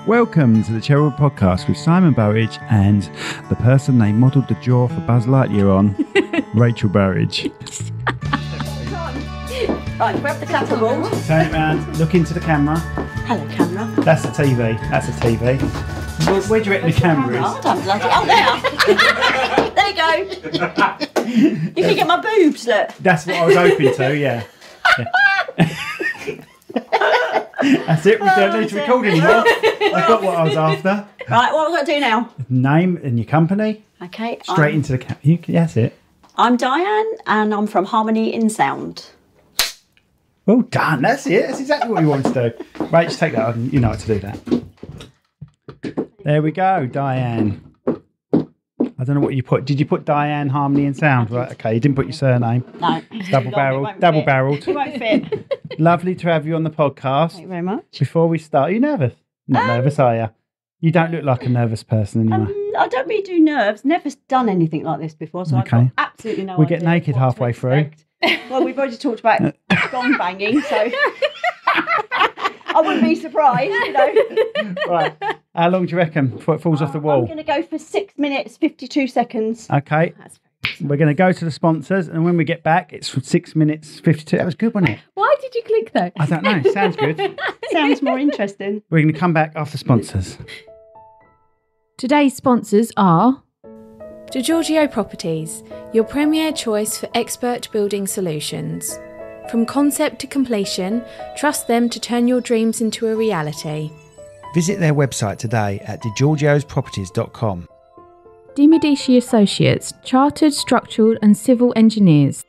Welcome to the Cherrywood Podcast with Simon Burridge and the person they modelled the jaw for Buzz Lightyear on, Rachel Burridge. Right, grab the clapperboard. Turn it round, look into the camera. Hello, camera. That's a TV. That's a TV. Where do you reckon the camera is? I don't bloody... Oh, there! There you go. You can get my boobs, look. That's what I was hoping to, yeah. That's it, we don't need to record anymore. I've got what I was after. Right, what have I got to do now? Name and your company. Okay. Straight into the camera. That's it. I'm Diane and I'm from Harmony in Sound. Well done, that's it. That's exactly what we wanted to do. Right, just take that on. You know how to do that. There we go, Diane. I don't know what you put. Did you put Diane Harmony and Sound? Right, okay. You didn't put your surname. No. Double barreled. It won't fit. Lovely to have you on the podcast. Thank you very much. Before we start, are you nervous? Not nervous, are you? You don't look like a nervous person anyway. I don't really do nerves. Never done anything like this before, so Okay. I've got absolutely no idea. We get naked what to halfway through. expect. Well, we've already talked about gong banging, so I wouldn't be surprised, you know. Right. How long do you reckon before it falls off the wall? I'm going to go for 6 minutes, 52 seconds. Okay. We're going to go to the sponsors, and when we get back, it's 6 minutes 52. That was good, wasn't it? Why did you click though? I don't know. Sounds good. Sounds more interesting. We're going to come back after sponsors. Today's sponsors are Giorgio Properties, your premier choice for expert building solutions. From concept to completion, trust them to turn your dreams into a reality. Visit their website today at digiorgiosproperties.com. Di Medici Associates, chartered structural and civil engineers.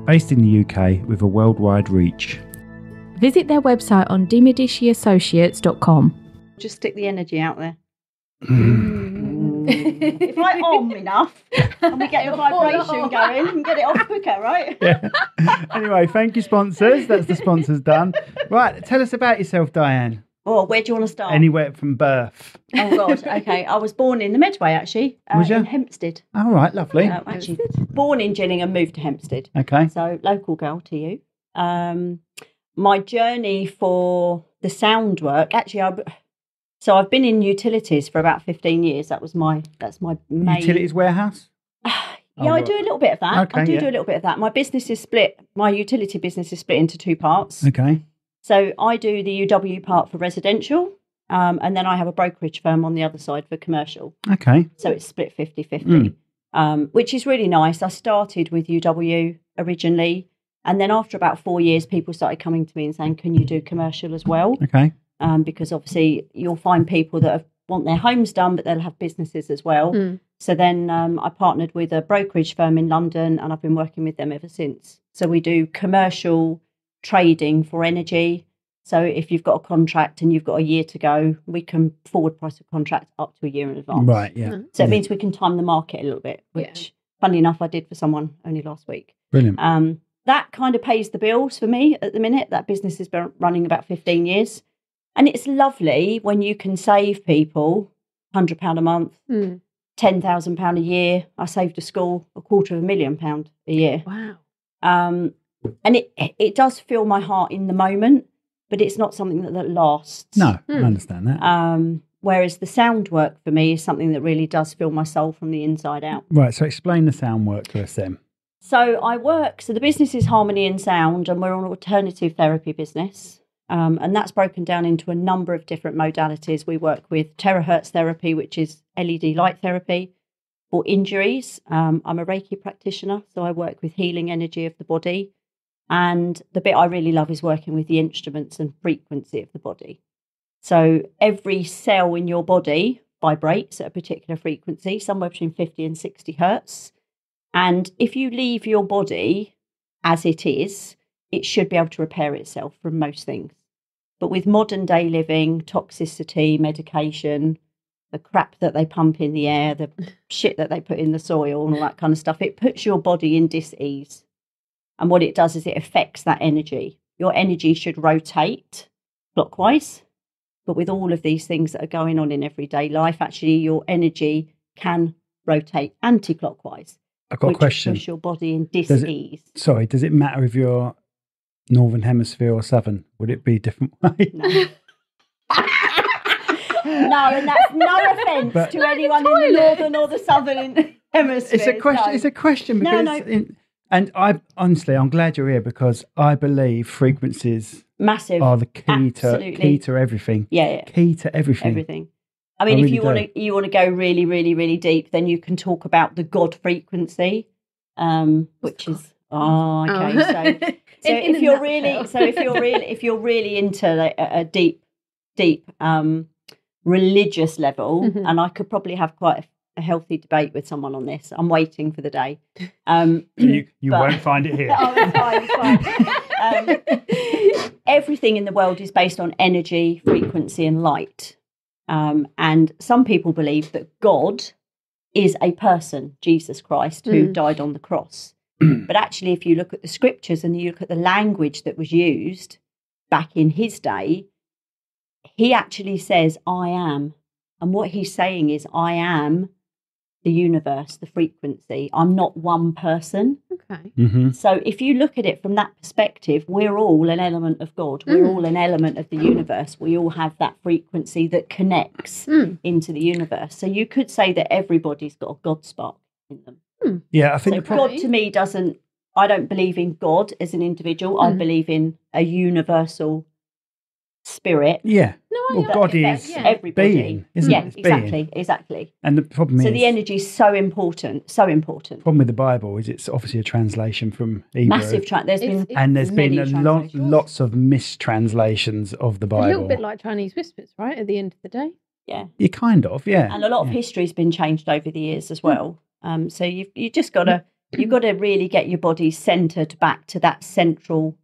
Based in the UK with a worldwide reach. Visit their website on dimediciassociates.com. Just stick the energy out there. If I enough and we get the vibration going and get it off quicker, right? Yeah. Anyway, thank you, sponsors. That's the sponsors done. Right, tell us about yourself, Diane. Oh, where do you want to start? Anywhere from birth. Oh, God. Okay. I was born in the Medway, actually. Was you? In Hempstead. All right, lovely. Actually, born in Gillingham, moved to Hempstead. Okay. So, local girl to you. My journey for the sound work, actually, I've been in utilities for about 15 years. That's my main... Utilities warehouse? Yeah, I do a little bit of that. Okay, I do a little bit of that. My business is split. My utility business is split into two parts. Okay. So I do the UW part for residential, and then I have a brokerage firm on the other side for commercial. Okay. So it's split 50-50, which is really nice. I started with UW originally, and then after about 4 years, people started coming to me and saying, can you do commercial as well? Okay. Because obviously you'll find people that want their homes done, but they'll have businesses as well. So then I partnered with a brokerage firm in London, and I've been working with them ever since. So we do commercial trading for energy. So if you've got a contract and you've got a year to go, we can forward price a contract up to a year in advance. Right, yeah. So it means we can time the market a little bit, which, funnily enough, I did for someone only last week. Brilliant. That kind of pays the bills for me at the minute. That business has been running about 15 years. And it's lovely when you can save people £100 a month, £10,000 a year. I saved a school £250,000 a year. Wow. And it does fill my heart in the moment, but it's not something that lasts. No, I understand that. Whereas the sound work for me is something that really does fill my soul from the inside out. Right, so explain the sound work to us then. So the business is Harmony and Sound, and we're an alternative therapy business. And that's broken down into a number of different modalities. We work with terahertz therapy, which is LED light therapy for injuries. I'm a Reiki practitioner, so I work with healing energy of the body. And the bit I really love is working with the instruments and frequency of the body. So every cell in your body vibrates at a particular frequency, somewhere between 50 and 60 hertz. And if you leave your body as it is, it should be able to repair itself from most things. But with modern day living, toxicity, medication, the crap that they pump in the air, the shit that they put in the soil and all that kind of stuff, it puts your body in dis-ease. And what it does is it affects that energy. Your energy should rotate clockwise. But with all of these things that are going on in everyday life, actually your energy can rotate anti-clockwise. I've got a question. Which push your body in dis-ease. Does it matter if you're Northern Hemisphere or Southern? Would it be a different way? No. No, and that's no offence to anyone in the northern or the southern hemisphere. It's a question. It's a question because, and I'm glad you're here because I believe frequencies are the key to everything. Yeah, key to everything. Everything. I mean, if you want to go really, really, really deep, then you can talk about the God frequency, which is okay. So if you're really into a deep religious level, and I could probably have quite a healthy debate with someone on this. I'm waiting for the day. You won't find it here. It's fine. Everything in the world is based on energy, frequency, and light. And some people believe that God is a person, Jesus Christ, who died on the cross. But actually, if you look at the scriptures and you look at the language that was used back in his day, he actually says, I am. And what he's saying is, I am the universe, the frequency. I'm not one person. Okay. Mm-hmm. So if you look at it from that perspective, we're all an element of God. We're all an element of the universe. We all have that frequency that connects into the universe. So you could say that everybody's got a God spark in them. Yeah, I think God to me I don't believe in God as an individual. I believe in a universal spirit. Yeah. No, God is everybody. Being, isn't it? It's being. Exactly. And the problem is... So the energy is so important. Problem with the Bible is it's obviously a translation from Hebrew. Massive there's been lots of mistranslations of the Bible. A little bit like Chinese whispers, right? At the end of the day. Yeah. You kind of, yeah. And a lot of history's been changed over the years as well. So you just got to really get your body centered back to that central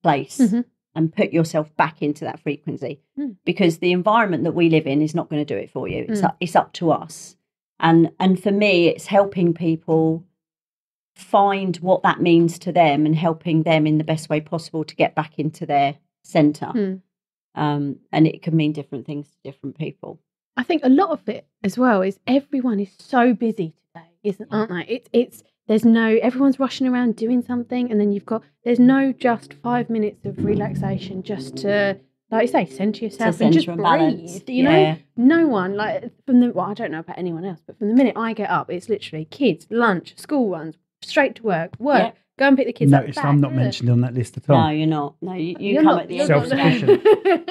place and put yourself back into that frequency, because the environment that we live in is not going to do it for you. It's up to us. And for me, it's helping people find what that means to them and helping them in the best way possible to get back into their center. And it can mean different things to different people. I think a lot of it as well is everyone is so busy today, aren't they? Everyone's rushing around doing something, and then there's no just 5 minutes of relaxation just to, like you say, center yourself and just breathe. Balance. You know, no one I don't know about anyone else, but from the minute I get up, it's literally kids, lunch, school runs, straight to work, go and pick the kids up. Notice I'm not mentioned on that list at all. No, you're not. No, you come at the end of the day.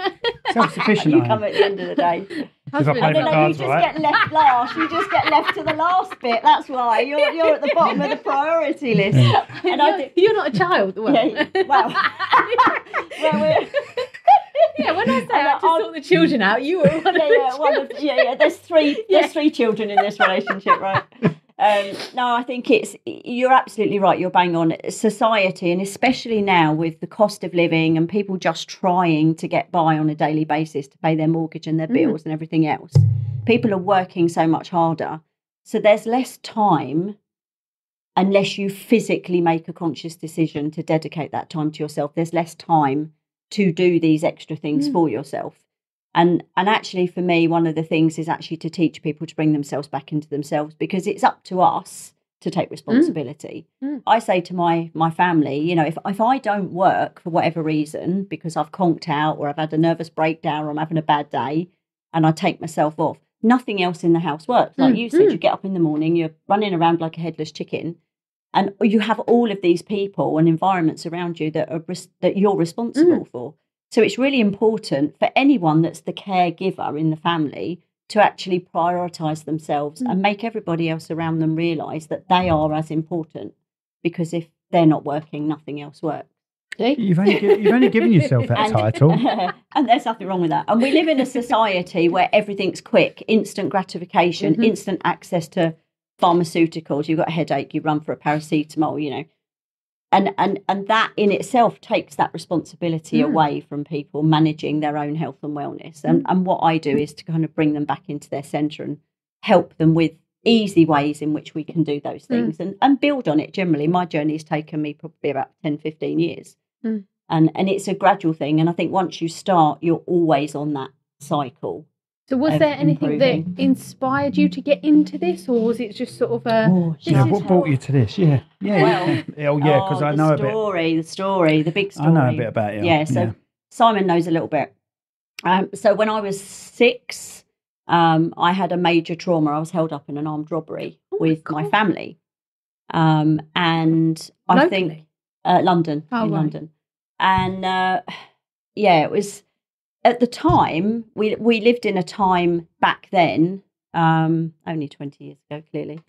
Self-sufficient. You come at the end of the day. If I play my cards right. Get left last. You just get left to the last bit. That's why you're at the bottom of the priority list. And you're not a child. Well. Well, when I say I had to sort the children out, you were one of the children. There's three children in this relationship, right? No, I think you're absolutely right. You're bang on. Society, and especially now with the cost of living and people just trying to get by on a daily basis to pay their mortgage and their bills and everything else, people are working so much harder. So there's less time unless you physically make a conscious decision to dedicate that time to yourself. There's less time to do these extra things for yourself. And actually, for me, one of the things is actually to teach people to bring themselves back into themselves, because it's up to us to take responsibility. I say to my family, if I don't work for whatever reason, because I've conked out or I've had a nervous breakdown or I'm having a bad day, and I take myself off, nothing else in the house works. Like you said, you get up in the morning, you're running around like a headless chicken, and you have all of these people and environments around you that you're responsible for. So it's really important for anyone that's the caregiver in the family to actually prioritise themselves and make everybody else around them realise that they are as important, because if they're not working, nothing else works. You've only given yourself that title. And there's nothing wrong with that. And we live in a society where everything's quick, instant gratification, instant access to pharmaceuticals. You've got a headache, you run for a paracetamol, And that in itself takes that responsibility away from people managing their own health and wellness. And what I do is to kind of bring them back into their centre and help them with easy ways in which we can do those things and build on it. Generally, my journey has taken me probably about 10, 15 years. And it's a gradual thing. And I think once you start, you're always on that cycle. So was there anything that inspired you to get into this, or was it just sort of what brought you to this? Yeah. Because I know a bit. The big story. I know a bit about it. Yeah, so Simon knows a little bit. So when I was 6, I had a major trauma. I was held up in an armed robbery with my family. And I think London, in London. And it was at the time, we lived in a time back then, only 20 years ago, clearly.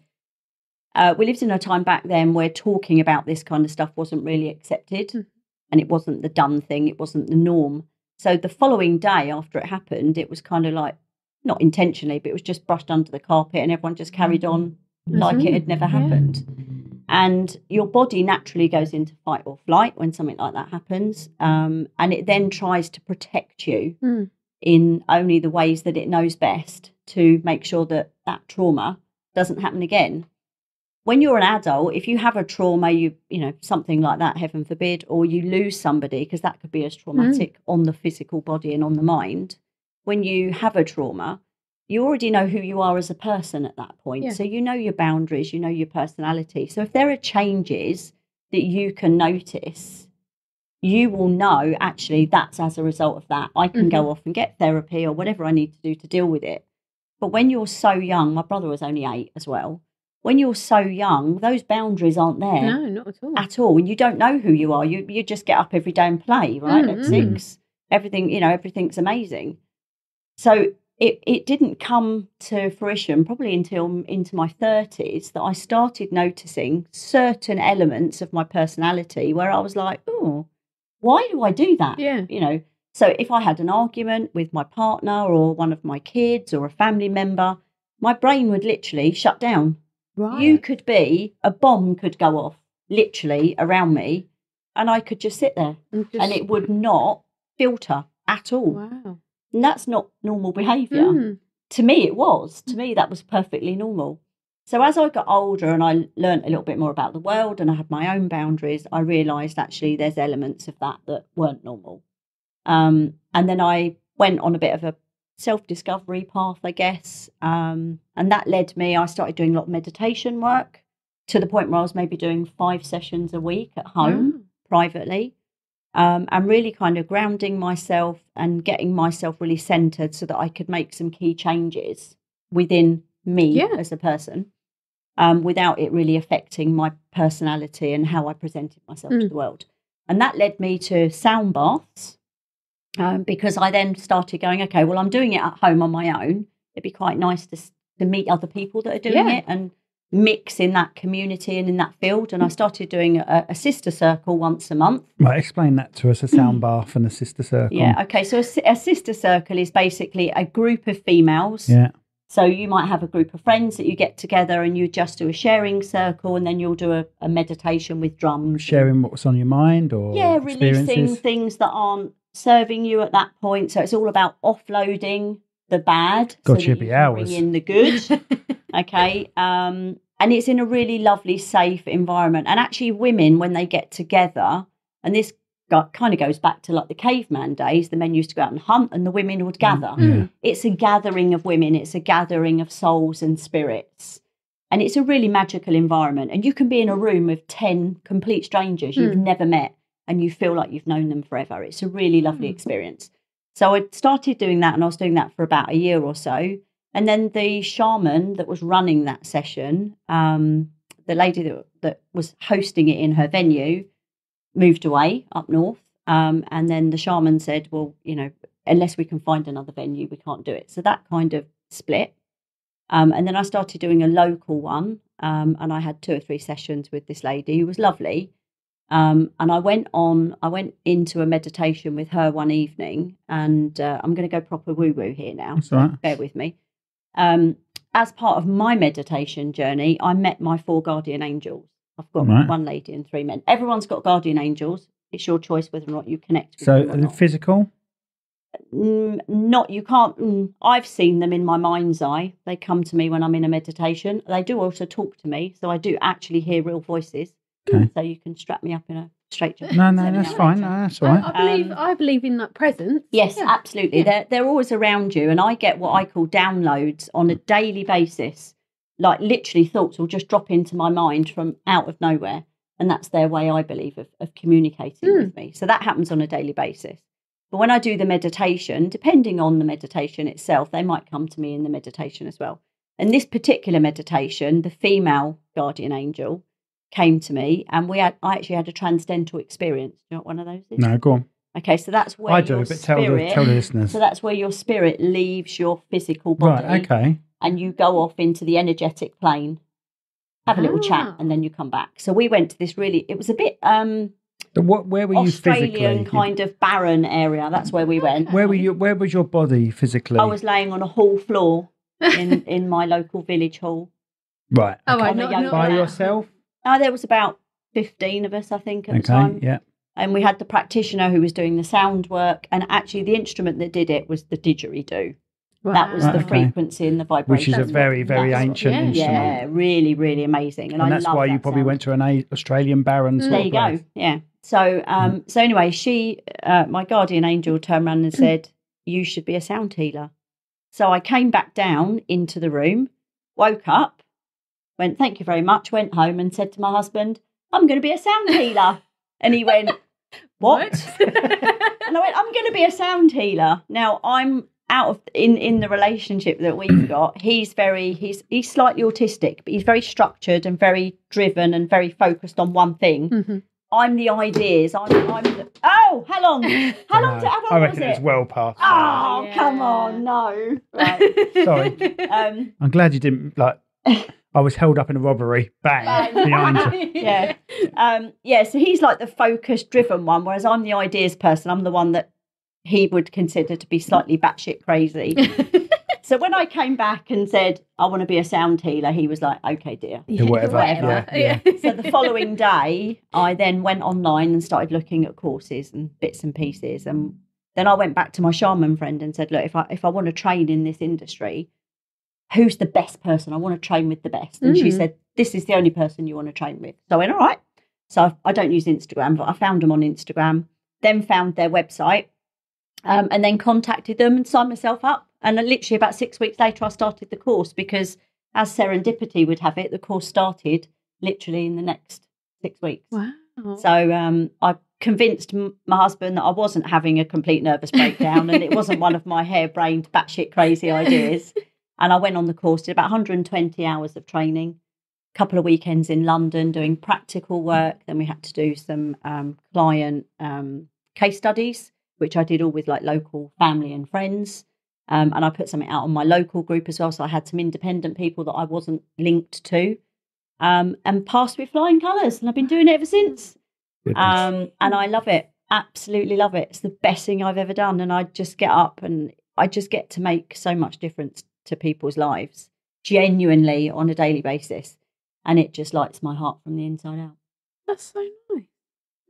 We lived in a time back then where talking about this kind of stuff wasn't really accepted, and it wasn't the done thing, it wasn't the norm. So the following day after it happened, it was kind of like, not intentionally, but it was just brushed under the carpet and everyone just carried on like it had never happened. And your body naturally goes into fight or flight when something like that happens. And it then tries to protect you in only the ways that it knows best to make sure that that trauma doesn't happen again. When you're an adult, if you have a trauma, you know, something like that, heaven forbid, or you lose somebody, because that could be as traumatic on the physical body and on the mind. When you have a trauma, you already know who you are as a person at that point. Yeah. So you know your boundaries, you know your personality. So if there are changes that you can notice, you will know, actually, that's as a result of that. I can go off and get therapy or whatever I need to do to deal with it. But when you're so young, my brother was only 8 as well. When you're so young, those boundaries aren't there. No, not at all. At all. And you don't know who you are. You just get up every day and play, right? At 6. Everything, you know, everything's amazing. So it didn't come to fruition probably until into my 30s that I started noticing certain elements of my personality where I was like, oh, why do I do that? Yeah. You know, so if I had an argument with my partner or one of my kids or a family member, my brain would literally shut down. Right. You could be, a bomb could go off literally around me and I could just sit there and it would not filter at all. Wow. And that's not normal behaviour. To me, it was. To me, that was perfectly normal. So as I got older and I learned a little bit more about the world and I had my own boundaries, I realised actually there's elements of that weren't normal. And then I went on a bit of a self-discovery path, I guess. And that led me, I started doing a lot of meditation work to the point where I was maybe doing 5 sessions a week at home privately. And really kind of grounding myself and getting myself really centred so that I could make some key changes within me as a person without it really affecting my personality and how I presented myself to the world. And that led me to sound baths because I then started going, okay, well, I'm doing it at home on my own. It'd be quite nice to meet other people that are doing it and mix in that community and in that field. And I started doing a sister circle once a month. Right, explain that to us, a sound bath and a sister circle. Yeah, okay, so a sister circle is basically a group of females. Yeah. So you might have a group of friends that you get together and you just do a sharing circle and then you'll do a meditation with drums. Sharing what's on your mind or releasing things that aren't serving you at that point. So it's all about offloading the bad. God, so you'd be hours. Bring in the good. Okay. And it's in a really lovely, safe environment. And actually women, when they get together, and this kind of goes back to like the caveman days, the men used to go out and hunt and the women would gather. It's a gathering of women. It's a gathering of souls and spirits. And it's a really magical environment. And you can be in a room of 10 complete strangers you've never met and you feel like you've known them forever. It's a really lovely experience. So I started doing that and I was doing that for about a year or so. And then the shaman that was running that session, the lady that was hosting it in her venue, moved away up north. And then the shaman said, well, you know, unless we can find another venue, we can't do it. So that kind of split. And then I started doing a local one. And I had 2 or 3 sessions with this lady who was lovely. And I went into a meditation with her one evening, and I'm going to go proper woo-woo here now. That's all right. Bear with me. As part of my meditation journey, I met my 4 guardian angels. I've got 1 lady and 3 men. Everyone's got guardian angels. It's your choice whether or not you connect with them or not. Physical? Not, you can't. I've seen them in my mind's eye. They come to me when I'm in a meditation. They do also talk to me, so I do actually hear real voices. Okay. So you can strap me up in a straight jacket. No, that's fine. No, that's all right. I believe in that presence. Yes, absolutely. Yeah. They're always around you, and I get what I call downloads on a daily basis. Like literally, thoughts will just drop into my mind from out of nowhere, and that's their way, I believe, of communicating with me. So that happens on a daily basis. But when I do the meditation, depending on the meditation itself, they might come to me in the meditation as well. And this particular meditation, the female guardian angel came to me, and I actually had a transcendental experience. Do you know what one of those is? No, go on. Okay, so that's where I do, but tell the listeners. So that's where your spirit leaves your physical body. Right, okay. And you go off into the energetic plane, have a little chat, and then you come back. So we went to this it was a bit where were you Australian physically? kind of barren area. That's where we went. Where was your body physically? I was laying on a hall floor in my local village hall. Right. Oh, Okay. not By yourself? There was about 15 of us, I think, at the time. Yeah. And we had the practitioner who was doing the sound work, and actually the instrument that did it was the didgeridoo. Wow. That was the frequency and the vibration. Which is a very, very ancient instrument. Yeah, really, really amazing. And that's why you probably went to an Australian Baron sort There of you place. go, yeah. So so anyway, she, my guardian angel turned around and said, you should be a sound healer. So I came back down into the room, woke up, went, thank you very much, went home and said to my husband, I'm going to be a sound healer. And he went, what? And I went, I'm going to be a sound healer. Now I'm out of in the relationship that we've got. He's slightly autistic, but he's very structured and very driven and very focused on one thing. Mm-hmm. I'm the ideas. How long was it? I reckon it's well past. Oh, yeah. come on, no. Right. Sorry. I'm glad you didn't I was held up in a robbery. Bang. Behind you. Yeah. So he's like the focused, driven one, whereas I'm the ideas person. I'm the one that he would consider to be slightly batshit crazy. So when I came back and said, I want to be a sound healer, he was like, okay, dear. Whatever. Yeah. So the following day, I then went online and started looking at courses and bits and pieces. And then I went back to my shaman friend and said, look, if I want to train in this industry, who's the best person? I want to train with the best. And she said, this is the only person you want to train with. So I went, all right. So I don't use Instagram, but I found them on Instagram, then found their website, and then contacted them and signed myself up. And literally about 6 weeks later, I started the course because, as serendipity would have it, the course started literally in the next 6 weeks. Wow. So I convinced my husband that I wasn't having a complete nervous breakdown and it wasn't one of my harebrained, batshit crazy ideas. And I went on the course, did about 120 hours of training, a couple of weekends in London doing practical work. Then we had to do some client case studies, which I did all with like local family and friends. And I put something out on my local group as well. So I had some independent people that I wasn't linked to, and passed with flying colours. And I've been doing it ever since. And I love it. Absolutely love it. It's the best thing I've ever done. And I just get up and I just get to make so much difference to people's lives, genuinely on a daily basis. And it just lights my heart from the inside out. That's so nice.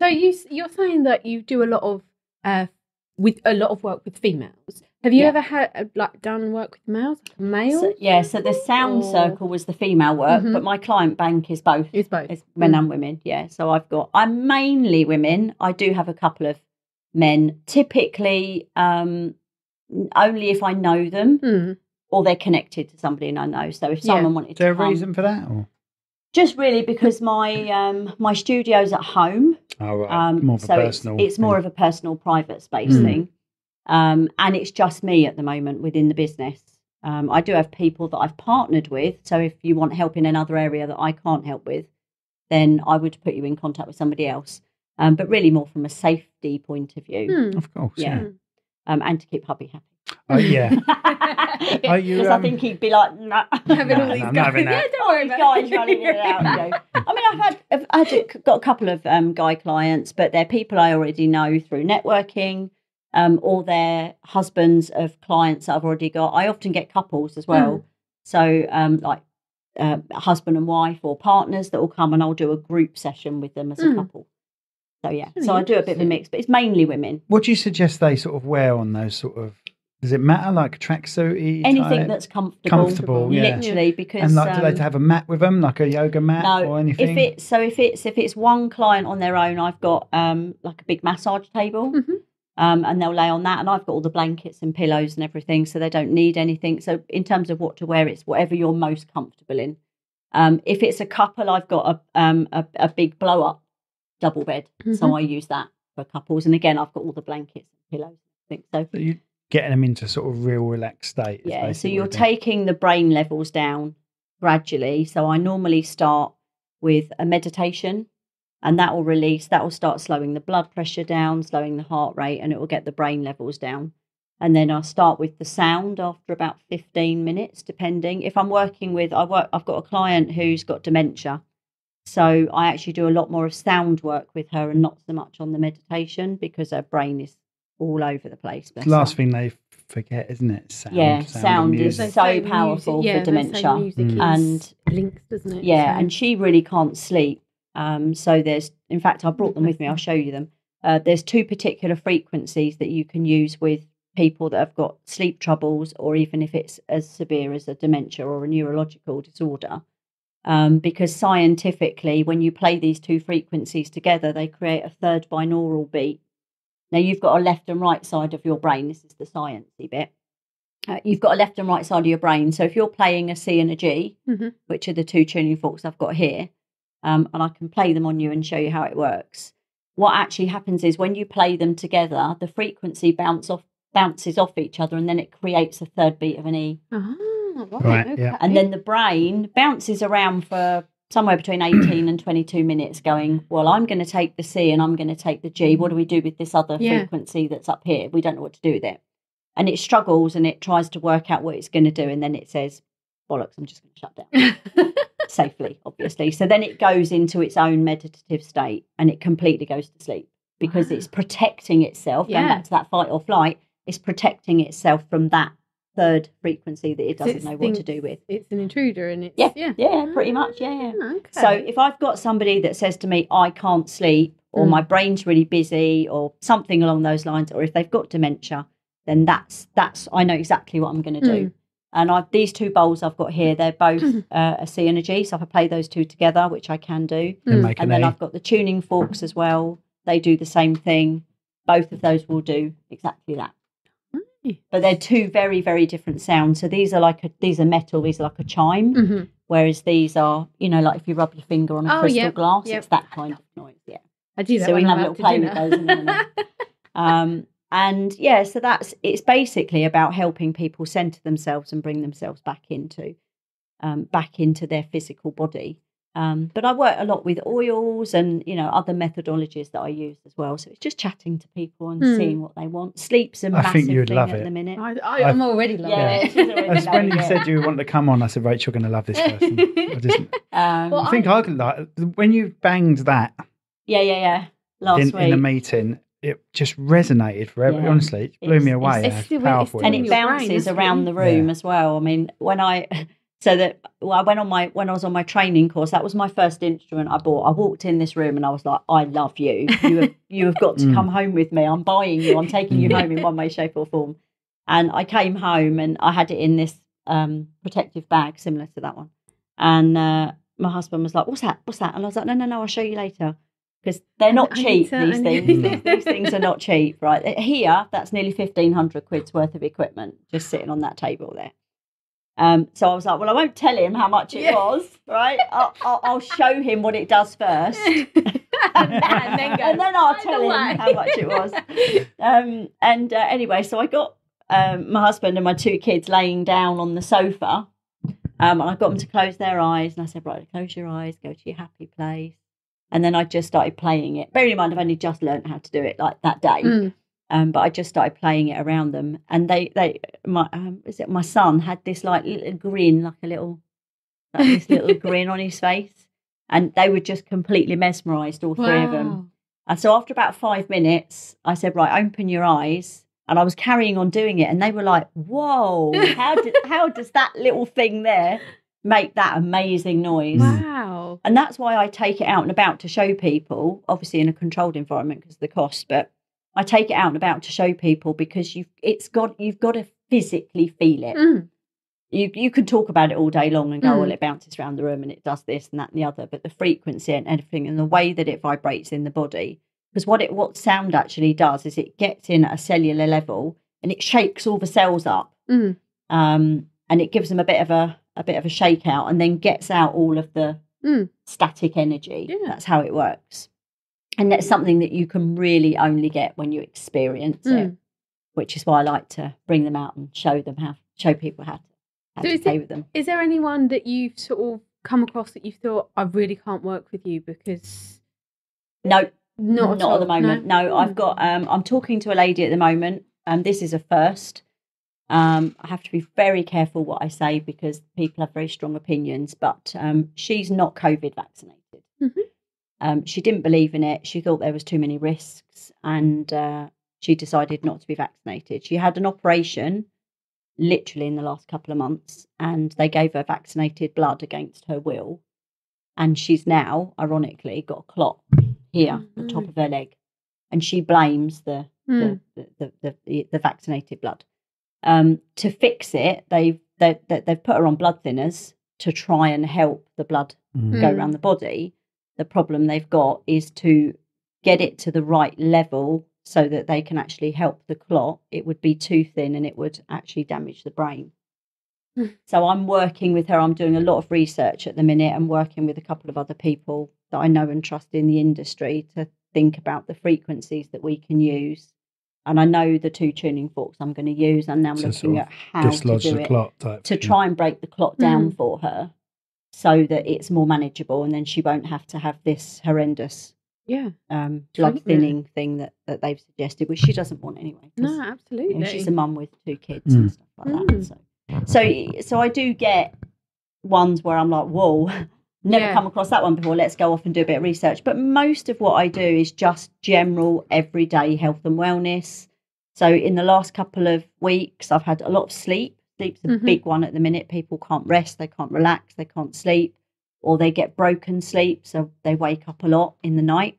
So you're saying that you do a lot of work with females. Have you ever had done work with males, like males? So the sound circle was the female work, but my client bank is both. It's both. It's men and women, yeah. So I'm mainly women. I do have a couple of men, typically only if I know them or they're connected to somebody and I know. So if someone wanted to Is there come, a reason for that? Or? Just really because my studio's at home. Oh, right. More of a personal it's more of a personal, private space thing. And it's just me at the moment within the business. I do have people that I've partnered with. So if you want help in another area that I can't help with, then I would put you in contact with somebody else. But really more from a safety point of view. Of course, yeah. And to keep hubby happy. Oh, yeah. Because I think he'd be like, nah. Having all these I'm guys. having that. Yeah, don't worry These about guys running in and out. You know. I mean, I've got a couple of guy clients, but they're people I already know through networking, or they're husbands of clients that I've already got. I often get couples as well. So husband and wife or partners that will come and I'll do a group session with them as a couple. So, yeah. Really so I do a bit of a mix, but it's mainly women. What do you suggest they sort of wear on those sort of... Does it matter, like a tracksuit? Anything that's comfortable. Comfortable, yeah. Literally, because... And like, do they have a mat with them, like a yoga mat or anything? If it's one client on their own, I've got like a big massage table, and they'll lay on that, and I've got all the blankets and pillows and everything, so they don't need anything. So in terms of what to wear, it's whatever you're most comfortable in. If it's a couple, I've got a big blow up double bed, so I use that for couples. And again, I've got all the blankets and pillows. think so. So you getting them into sort of real relaxed state. Yeah, so you're taking the brain levels down gradually. So I normally start with a meditation, and that will start slowing the blood pressure down, slowing the heart rate, and it will get the brain levels down. And then I'll start with the sound after about 15 minutes, depending. If I'm working with, I've got a client who's got dementia. So I actually do a lot more of sound work with her and not so much on the meditation because her brain is all over the place. It's the last thing they forget, isn't it? Sound is so powerful for dementia. And links, doesn't it? Yeah, so. And she really can't sleep. So in fact, I brought them with me. I'll show you them. There's 2 particular frequencies that you can use with people that have got sleep troubles, or even if it's as severe as a dementia or a neurological disorder. Because scientifically, when you play these 2 frequencies together, they create a third binaural beat. Now, you've got a left and right side of your brain. This is the sciencey bit. You've got a left and right side of your brain. So if you're playing a C and a G, which are the 2 tuning forks I've got here, and I can play them on you and show you how it works. What actually happens is when you play them together, the frequency bounces off each other, and then it creates a third beat of an E. Right, okay. Yeah. And then the brain bounces around for somewhere between 18 and 22 minutes going, well, I'm going to take the C and I'm going to take the G. What do we do with this other frequency that's up here? We don't know what to do with it. And it struggles and it tries to work out what it's going to do. And then it says, bollocks, I'm just going to shut down. Safely, obviously. So then it goes into its own meditative state and it completely goes to sleep because it's protecting itself. Going back to that fight or flight, it's protecting itself from that third frequency that it doesn't know what to do with. It's an intruder and it's pretty much. Okay. So if I've got somebody that says to me I can't sleep, or my brain's really busy, or something along those lines, or if they've got dementia, then that's I know exactly what I'm going to do. And these 2 bowls I've got here, they're both a C and a G, so if I play those 2 together, which I can do, and then I've got the tuning forks as well, they do the same thing. Both of those will do exactly that. But they're 2 very, very different sounds. So these are metal, these are like a chime, whereas these are, like if you rub your finger on a crystal glass, it's that kind of noise. Yeah, I do that. So we can have a little play with those in a minute. And so it's basically about helping people centre themselves and bring themselves back into their physical body. But I work a lot with oils and, other methodologies that I use as well. So it's just chatting to people and seeing what they want. Sleep's a massive thing at the minute. I'm already loving it. When you said you want to come on, I said, Rachel, you're going to love this person. I think I could like when you banged that. Last week in a meeting. It just resonated forever. Honestly, it blew me away. It's powerful, and it bounces around the room as well. I mean, when I went on when I was on my training course, that was my first instrument I bought. I walked in this room and I was like, I love you. You have got to come home with me. I'm buying you. I'm taking you home in one way, shape, or form. And I came home and I had it in this protective bag similar to that one. And my husband was like, "What's that? What's that?" And I was like, "No, I'll show you later." Because they're not cheap, these things. These things are not cheap, right? Here, that's nearly 1,500 quid's worth of equipment just sitting on that table there. So I was like, well, I won't tell him how much it was, right? I'll show him what it does first. and then I'll tell him how much it was. Anyway, so I got my husband and my 2 kids laying down on the sofa. And I got them to close their eyes. And I said, right, close your eyes, go to your happy place. And then I just started playing it. Bearing in mind, I've only just learned how to do it like that day. But I just started playing it around them. And my son had this like little grin, this little grin on his face. And they were just completely mesmerised, all 3 of them. And so after about 5 minutes, I said, right, open your eyes. And I was carrying on doing it. And they were like, whoa, how does that little thing there make that amazing noise? Wow. And that's why I take it out and about to show people, obviously in a controlled environment because of the cost, but I take it out and about to show people because you've got to physically feel it. You can talk about it all day long and go, well, it bounces around the room and it does this and that and the other, but the frequency and everything and the way that it vibrates in the body, because what sound actually does is it gets in at a cellular level and it shakes all the cells up, and it gives them a bit of a shake out and then gets out all of the static energy. That's how it works. And that's something that you can really only get when you experience it. which is why I like to bring them out and show people how to play with them. Is there anyone that you've sort of come across that you thought, I really can't work with you because... No, not at the moment. No, I've got, I'm talking to a lady at the moment, and this is a first. I have to be very careful what I say because people have very strong opinions, but she's not COVID vaccinated. Mm-hmm. She didn't believe in it. She thought there was too many risks, and she decided not to be vaccinated. She had an operation literally in the last couple of months, and they gave her vaccinated blood against her will. And she's now, ironically, got a clot here, the top of her leg, and she blames the vaccinated blood. To fix it, they've put her on blood thinners to try and help the blood go around the body. The problem they've got is to get it to the right level so that they can actually help the clot. It would be too thin and it would actually damage the brain. So I'm working with her. I'm doing a lot of research at the minute and working with a couple of other people that I know and trust in the industry to think about the frequencies that we can use. And I know the 2 tuning forks I'm going to use, and now I'm looking at how to do it to try and break the clot down for her so that it's more manageable, and then she won't have to have this horrendous blood thinning thing that they've suggested, which she doesn't want anyway. No, absolutely. You know, she's a mum with 2 kids and stuff like that. So I do get ones where I'm like, whoa, never come across that one before. Let's go off and do a bit of research. But most of what I do is just general everyday health and wellness. So in the last couple of weeks, I've had a lot of sleep. Sleep's a big one at the minute. People can't rest, they can't relax, they can't sleep, or they get broken sleep. So they wake up a lot in the night.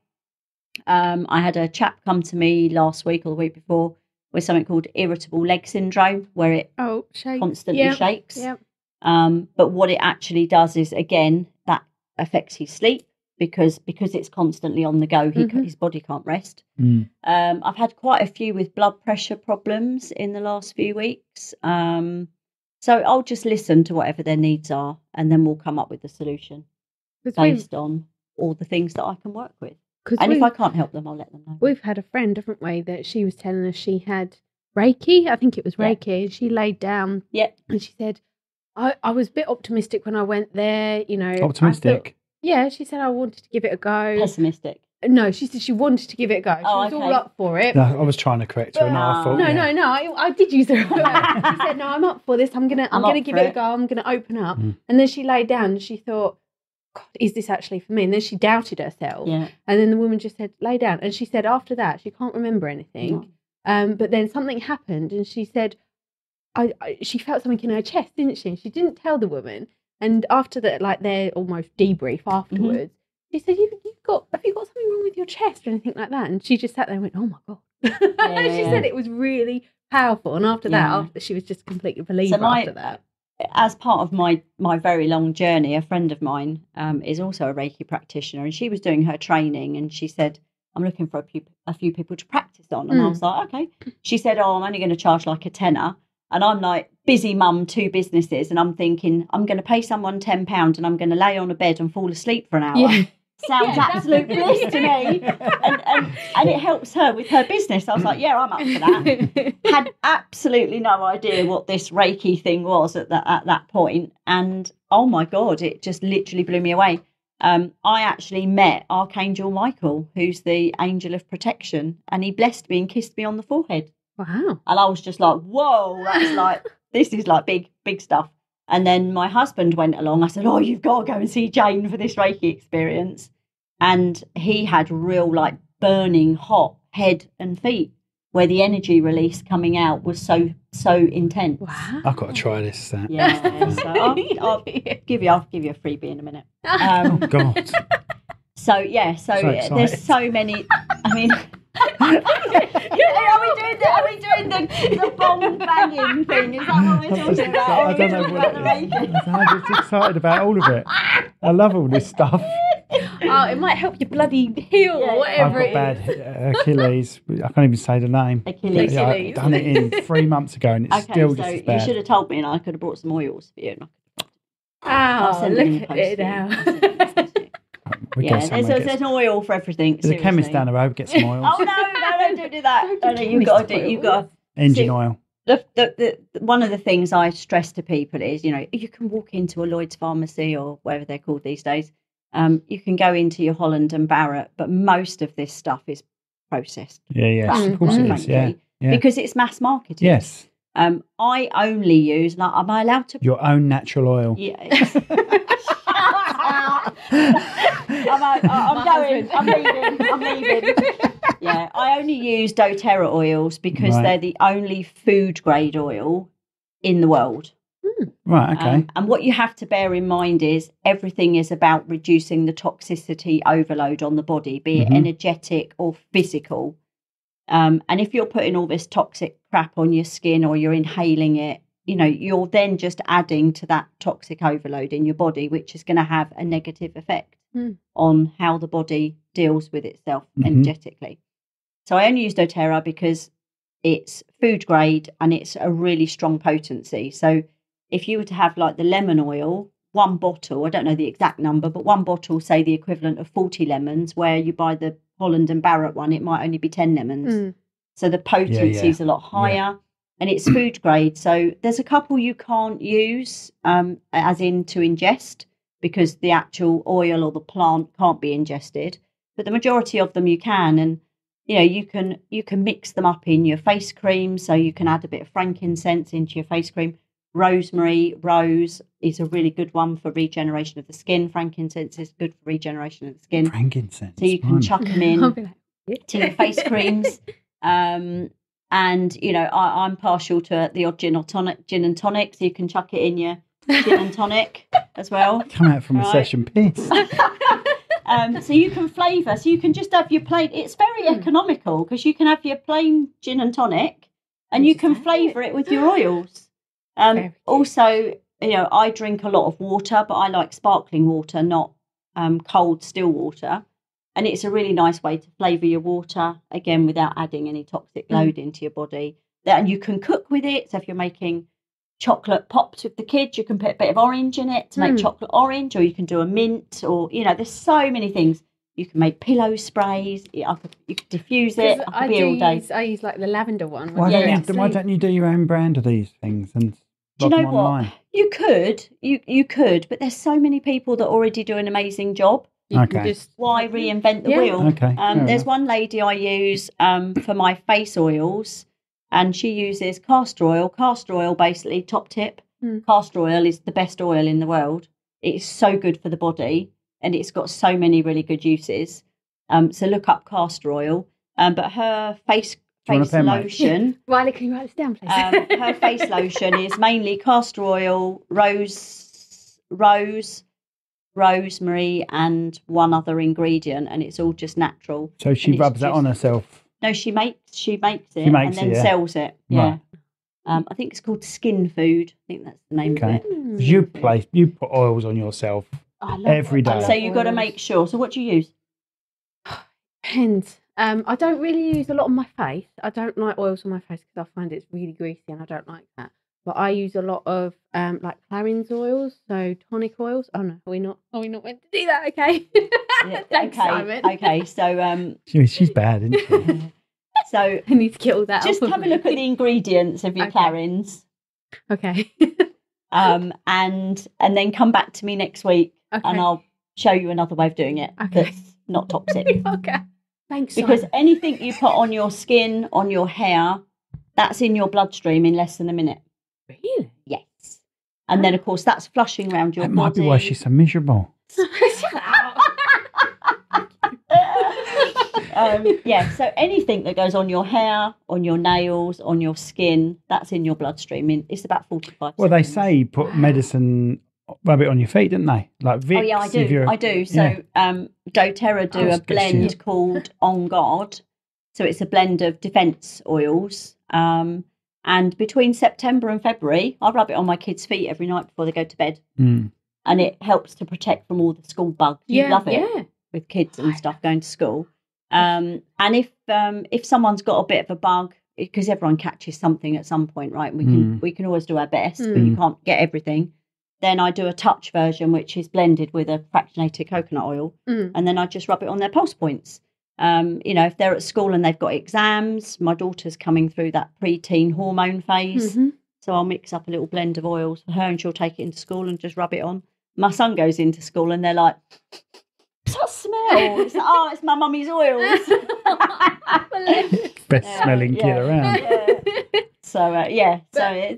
I had a chap come to me last week or the week before with something called irritable leg syndrome, where it constantly shakes. Yep. But what it actually does is, again, that affects his sleep because it's constantly on the go. His body can't rest. I've had quite a few with blood pressure problems in the last few weeks. So I'll just listen to whatever their needs are, and then we'll come up with a solution based on all the things that I can work with. And if I can't help them, I'll let them know. We've had a friend, haven't we, that she was telling us she had Reiki. I think it was Reiki. And she laid down. And she said, I was a bit optimistic when I went there, you know. Optimistic? She said I wanted to give it a go. Pessimistic? No, she said she wanted to give it a go. She was all up for it. No, I was trying to correct her. No, I did use the wrong word. She said, no, I'm up for this. I'm gonna give it a go. I'm going to open up. And then she laid down and she thought, God, is this actually for me? And then she doubted herself. And then the woman just said, lay down. And she said after that, she can't remember anything. But then something happened and she said, she felt something in her chest, didn't she? And she didn't tell the woman. And after that, like their almost debrief afterwards, she said, have you got something wrong with your chest or anything like that? And she just sat there and went, oh my God. She said it was really powerful. And after that, she was just completely believer after that. As part of my very long journey, a friend of mine is also a Reiki practitioner, and she was doing her training, and she said, I'm looking for a few people to practice on. And I was like, okay. She said, I'm only going to charge like a tenner. And I'm like, busy mum, 2 businesses. And I'm thinking, I'm going to pay someone £10 and I'm going to lay on a bed and fall asleep for an hour. Sounds absolute bliss to me. And it helps her with her business. I was like, yeah, I'm up for that. Had absolutely no idea what this Reiki thing was at that point. And oh my God, it just literally blew me away. I actually met Archangel Michael, who's the angel of protection, and he blessed me and kissed me on the forehead. Wow. And I was just like, whoa, that's like, this is like big stuff. And then my husband went along. I said, you've got to go and see Jane for this Reiki experience. And he had real like burning hot head and feet where the energy release coming out was so intense. Wow. I've got to try this. Yeah. So I'll give you a freebie in a minute. Oh, God. So there's so many, I mean... Are we doing the bomb banging thing? Is that what we're talking about? I don't know what it is. I'm just excited about all of it. I love all this stuff. It might help you bloody heal or whatever it is. I've got bad Achilles. I can't even say the name. Achilles. I've done it in 3 months ago and it's still just as bad. You should have told me and I could have brought some oils for you. Look at it now. There's an oil for everything. There's a chemist down the road. Get some oils. No, don't do that. You've got to. Engine oil. One of the things I stress to people is, you know, you can walk into a Lloyd's pharmacy or whatever they're called these days. You can go into your Holland and Barrett, but most of this stuff is processed. Yeah, of course it is. Yeah. Because it's mass marketed. Yes. I only use, like, am I allowed to? Your own natural oil. Yes. I'm leaving. Yeah, I only use doTERRA oils because they're the only food grade oil in the world. Right, okay. And what you have to bear in mind is everything is about reducing the toxicity overload on the body, be it energetic or physical. And if you're putting all this toxic crap on your skin or you're inhaling it, you know, you're then just adding to that toxic overload in your body, which is going to have a negative effect on how the body deals with itself energetically. So I only use doTERRA because it's food grade and it's a really strong potency. So if you were to have like the lemon oil, one bottle, I don't know the exact number, but one bottle, say the equivalent of 40 lemons, where you buy the Holland and Barrett one, it might only be 10 lemons. So the potency is a lot higher and it's food grade. So there's a couple you can't use as in to ingest because the actual oil or the plant can't be ingested. But the majority of them you can. And, you know, you can mix them up in your face cream. So you can add a bit of frankincense into your face cream. Rosemary, rose is a really good one for regeneration of the skin. Frankincense is good for regeneration of the skin. Frankincense. So you can chuck them in to your face creams. And, you know, I'm partial to the odd gin and tonic. So you can chuck it in your gin and tonic as well. Come out from a session piss. So you can flavour. So you can just have your plain. It's very economical because you can have your plain gin and tonic and you can flavour it with your oils. Also, you know, I drink a lot of water, but I like sparkling water, not cold still water. And it's a really nice way to flavour your water, again, without adding any toxic load into your body. And you can cook with it. So if you're making chocolate pops with the kids, you can put a bit of orange in it to make chocolate orange, or you can do a mint, or, you know, there's so many things. You can make pillow sprays. You could diffuse it. I could be all day. I use like the lavender one. Why don't you do your own brand of these things and do you know what? Online? You could, but there's so many people that already do an amazing job. Why reinvent the wheel? Okay. There's one lady I use for my face oils, and she uses castor oil. Castor oil, basically, top tip. Castor oil is the best oil in the world. It's so good for the body, and it's got so many really good uses. So look up castor oil. But her face lotion. Riley, can you write this down, please? Her face lotion is mainly castor oil, rosemary, and one other ingredient, and it's all just natural. So she rubs that on herself. No, she makes it and then sells it. Yeah. Right. I think it's called Skin Food. I think that's the name of it. You put oils on yourself every day. So you've got to make sure. So what do you use? Depends. I don't really use a lot on my face. I don't like oils on my face because I find it's really greasy and I don't like that. But I use a lot of like Clarins oils, so tonic oils. Oh no, are we not meant to do that? Okay. Thanks, Simon. Okay, so she's bad, isn't she? So I need to get all that. Just have a look at the ingredients of your Clarins. Okay. And then come back to me next week, and I'll show you another way of doing it that's not toxic. Okay. Thanks. Because anything you put on your skin, on your hair, that's in your bloodstream in less than a minute. Really? Yes. And then, of course, that's flushing around your body. That might be why she's so miserable. So anything that goes on your hair, on your nails, on your skin, that's in your bloodstream. It's about 45 Well, they say put medicine, rub it on your feet, didn't they? Like Vicks. Oh, yeah, I do. So doTERRA do a blend called On Guard. So it's a blend of defence oils. And between September and February, I rub it on my kids' feet every night before they go to bed. And it helps to protect from all the school bugs. You love it with kids and stuff going to school. And if someone's got a bit of a bug, because everyone catches something at some point, right? We can always do our best, but you can't get everything. Then I do a touch version, which is blended with a fractionated coconut oil, and then I just rub it on their pulse points. If they're at school and they've got exams, my daughter's coming through that preteen hormone phase. So I'll mix up a little blend of oils for her and she'll take it into school and just rub it on. My son goes into school and they're like, what's that smell? It's like, it's my mummy's oils. Best smelling kid around. So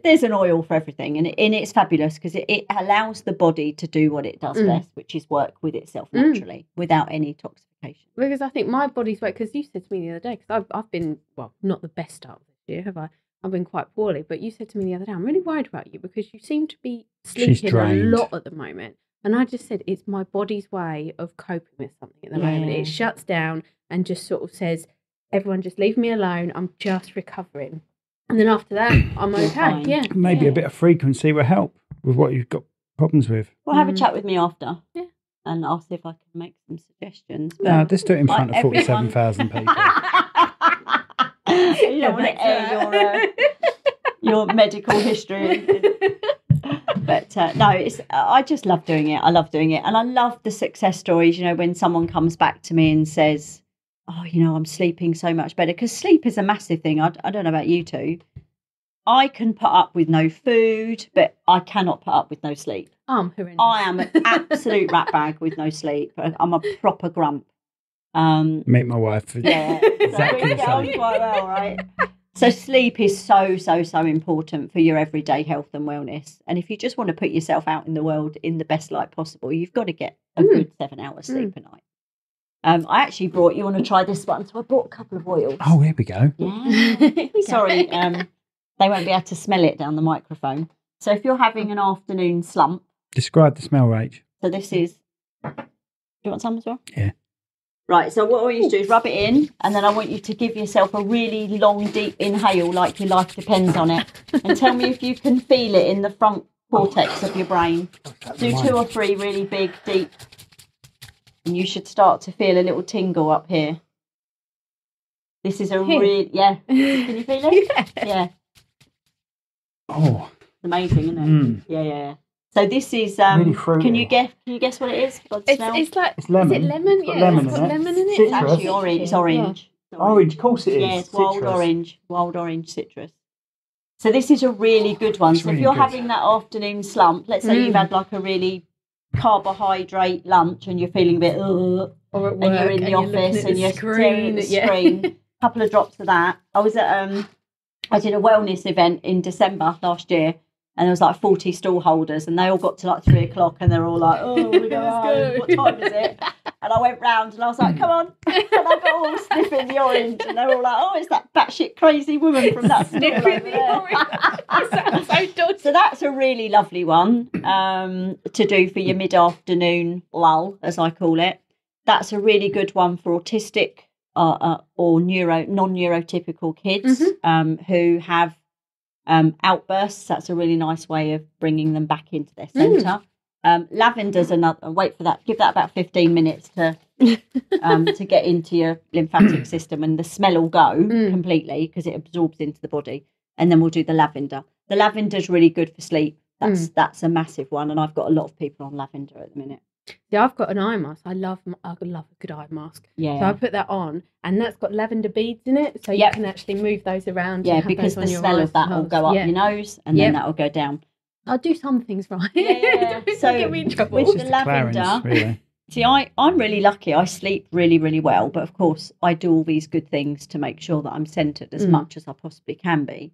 there's an oil for everything, and it's fabulous because it allows the body to do what it does best, which is work with itself naturally without any toxification. Because I think my body's weight, because you said to me the other day, because I've been, well, not the best start this year, have I? I've been quite poorly, but you said to me the other day, I'm really worried about you because you seem to be sleeping a lot at the moment. And I just said, it's my body's way of coping with something at the moment. It shuts down and just sort of says, everyone just leave me alone. I'm just recovering. And then after that, I'm okay. Fine. Yeah. Maybe a bit of frequency will help with what you've got problems with. Well, have a chat with me after. Yeah. And I'll see if I can make some suggestions. No, just do it in front of 47,000 people. You don't want to air your medical history. But no, I just love doing it. I love doing it. And I love the success stories, when someone comes back to me and says, oh, I'm sleeping so much better. Because sleep is a massive thing. I don't know about you two. I can put up with no food, but I cannot put up with no sleep. Horrendous. I am an absolute ratbag with no sleep. I'm a proper grump. Meet my wife. Yeah, Exactly so we get on quite well, right? So sleep is so important for your everyday health and wellness. And if you just want to put yourself out in the world in the best light possible, you've got to get a good 7 hours sleep a night. I actually brought, you want to try this one? So I brought a couple of oils. Oh, here we go. Yeah. Sorry, they won't be able to smell it down the microphone. So if you're having an afternoon slump. Describe the smell, Rach. So this is, do you want some as well? Yeah. Right, so what I want you to do is rub it in, and then I want you to give yourself a really long, deep inhale like your life depends on it. And tell me if you can feel it in the front cortex of your brain. Do 2 or 3 really big, deep. And you should start to feel a little tingle up here. This is a really, Can you feel it? Yeah. Oh. It's amazing, isn't it? Yeah. So this is, really fruity. Can you guess what it is? It's like, it's lemon. Is it lemon? It's got Yeah, lemon it's got in it. lemon in it. It's actually orange. It's orange. Yeah. Orange, of course it is. Yeah, it's wild orange citrus. So this is a really good one. So if you're having that afternoon slump, let's say you've had like a really carbohydrate lunch and you're feeling a bit, or at work, and you're in the office and you're staring at the screen, a couple of drops of that. I did a wellness event in December last year, and there was like 40 stall holders, and they all got to like 3 o'clock, and they're all like, "Oh, we go home. What time is it?" And I went round, and I was like, "Come on!" And I got all sniffing the orange, and they were all like, "Oh, it's that batshit crazy woman from that sniffing the orange." So that's a really lovely one to do for your mid-afternoon lull, as I call it. That's a really good one for autistic or non-neurotypical kids who have outbursts. That's a really nice way of bringing them back into their centre. Lavender's another. Wait for that. Give that about 15 minutes to get into your lymphatic system, and the smell will go completely because it absorbs into the body. And then we'll do the lavender. The lavender's really good for sleep. That's a massive one, and I've got a lot of people on lavender at the minute. Yeah, I've got an eye mask. I love a good eye mask. Yeah. So I put that on, and that's got lavender beads in it, so you can actually move those around. Yeah, because the smell of that will go up your nose, and then that will go down. I'll do some things right. Yeah. So get me in trouble. With the lavender, really. See, I'm really lucky. I sleep really, really well, but of course, I do all these good things to make sure that I'm centred as much as I possibly can be.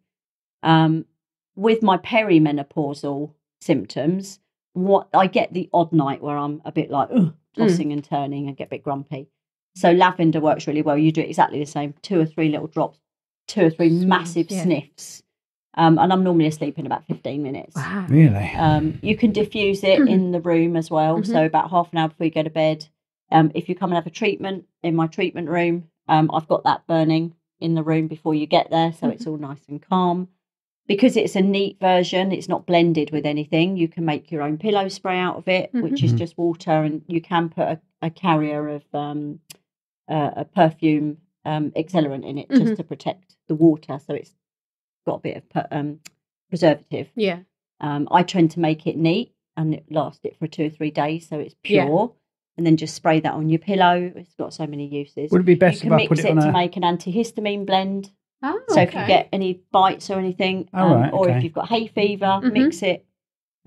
With my perimenopausal symptoms, what I get the odd night where I'm a bit like tossing and turning and get a bit grumpy. So lavender works really well. You do it exactly the same, 2 or 3 little drops, 2 or 3 massive sniffs. And I'm normally asleep in about 15 minutes. Wow. Really? You can diffuse it in the room as well. So about half an hour before you go to bed. If you come and have a treatment in my treatment room, I've got that burning in the room before you get there. So it's all nice and calm. Because it's a neat version, it's not blended with anything. You can make your own pillow spray out of it, which is just water, and you can put a carrier of a perfume accelerant in it just to protect the water, so it's got a bit of preservative. Yeah. I tend to make it neat, and it lasts it for 2 or 3 days, so it's pure. and then just spray that on your pillow. It's got so many uses. Would it be best you if can I put mix it on to a... make an antihistamine blend. Oh, So if you get any bites or anything, or if you've got hay fever, mix it.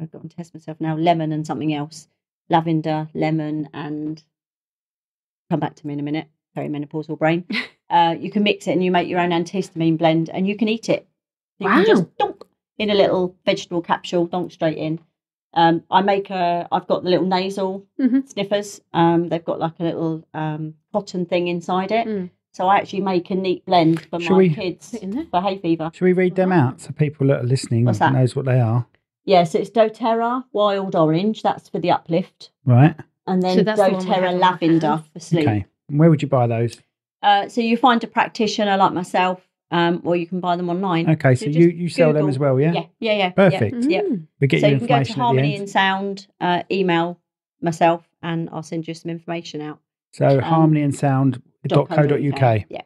I've got to test myself now. Lemon and something else. Lavender, lemon, and come back to me in a minute. Perimenopausal brain. You can mix it and you make your own antihistamine blend and you can eat it. You can just dunk in a little vegetable capsule, dunk straight in. I've got the little nasal sniffers. They've got like a little cotton thing inside it. So I actually make a neat blend for my kids for hay fever. Should we read them out so people that are listening knows what they are? Yes, it's doTERRA Wild Orange. That's for the uplift. Right. And then doTERRA Lavender for sleep. Okay. And where would you buy those? So you find a practitioner like myself, or you can buy them online. Okay, so you sell them as well, yeah? Yeah. Perfect. Yeah. We get So you you can go to information at the Harmony end. and Sound, email myself, and I'll send you some information out. So harmonyandsound.co.uk. Yeah.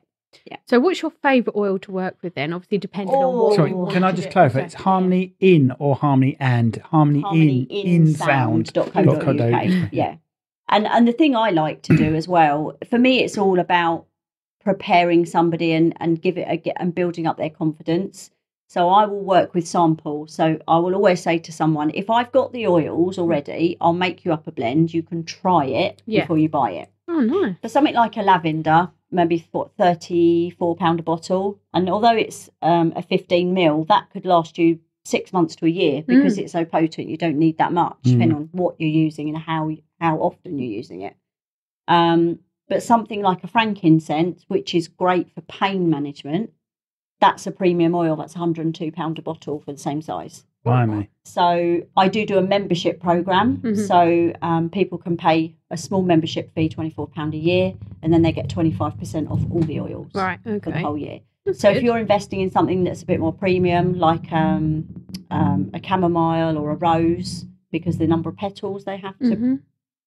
So what's your favourite oil to work with then? Obviously depending on what Sorry, you want can I to just do. clarify? It's Harmony in or Harmony and? Harmony in sound.co.uk. Yeah. And the thing I like to do as well, for me, it's all about preparing somebody and building up their confidence. So I will work with samples. So I will always say to someone, if I've got the oils already, I'll make you up a blend. You can try it before you buy it. Oh, nice. For something like a lavender, maybe £34 a bottle. And although it's a 15 ml, that could last you 6 months to a year because it's so potent. You don't need that much, depending on what you're using and how often you're using it. But something like a frankincense, which is great for pain management, that's a premium oil. That's £102 a bottle for the same size. Blimey. So I do a membership program. So people can pay a small membership fee, £24 a year, and then they get 25% off all the oils for the whole year. So if you're investing in something that's a bit more premium, like a chamomile or a rose, because the number of petals they have to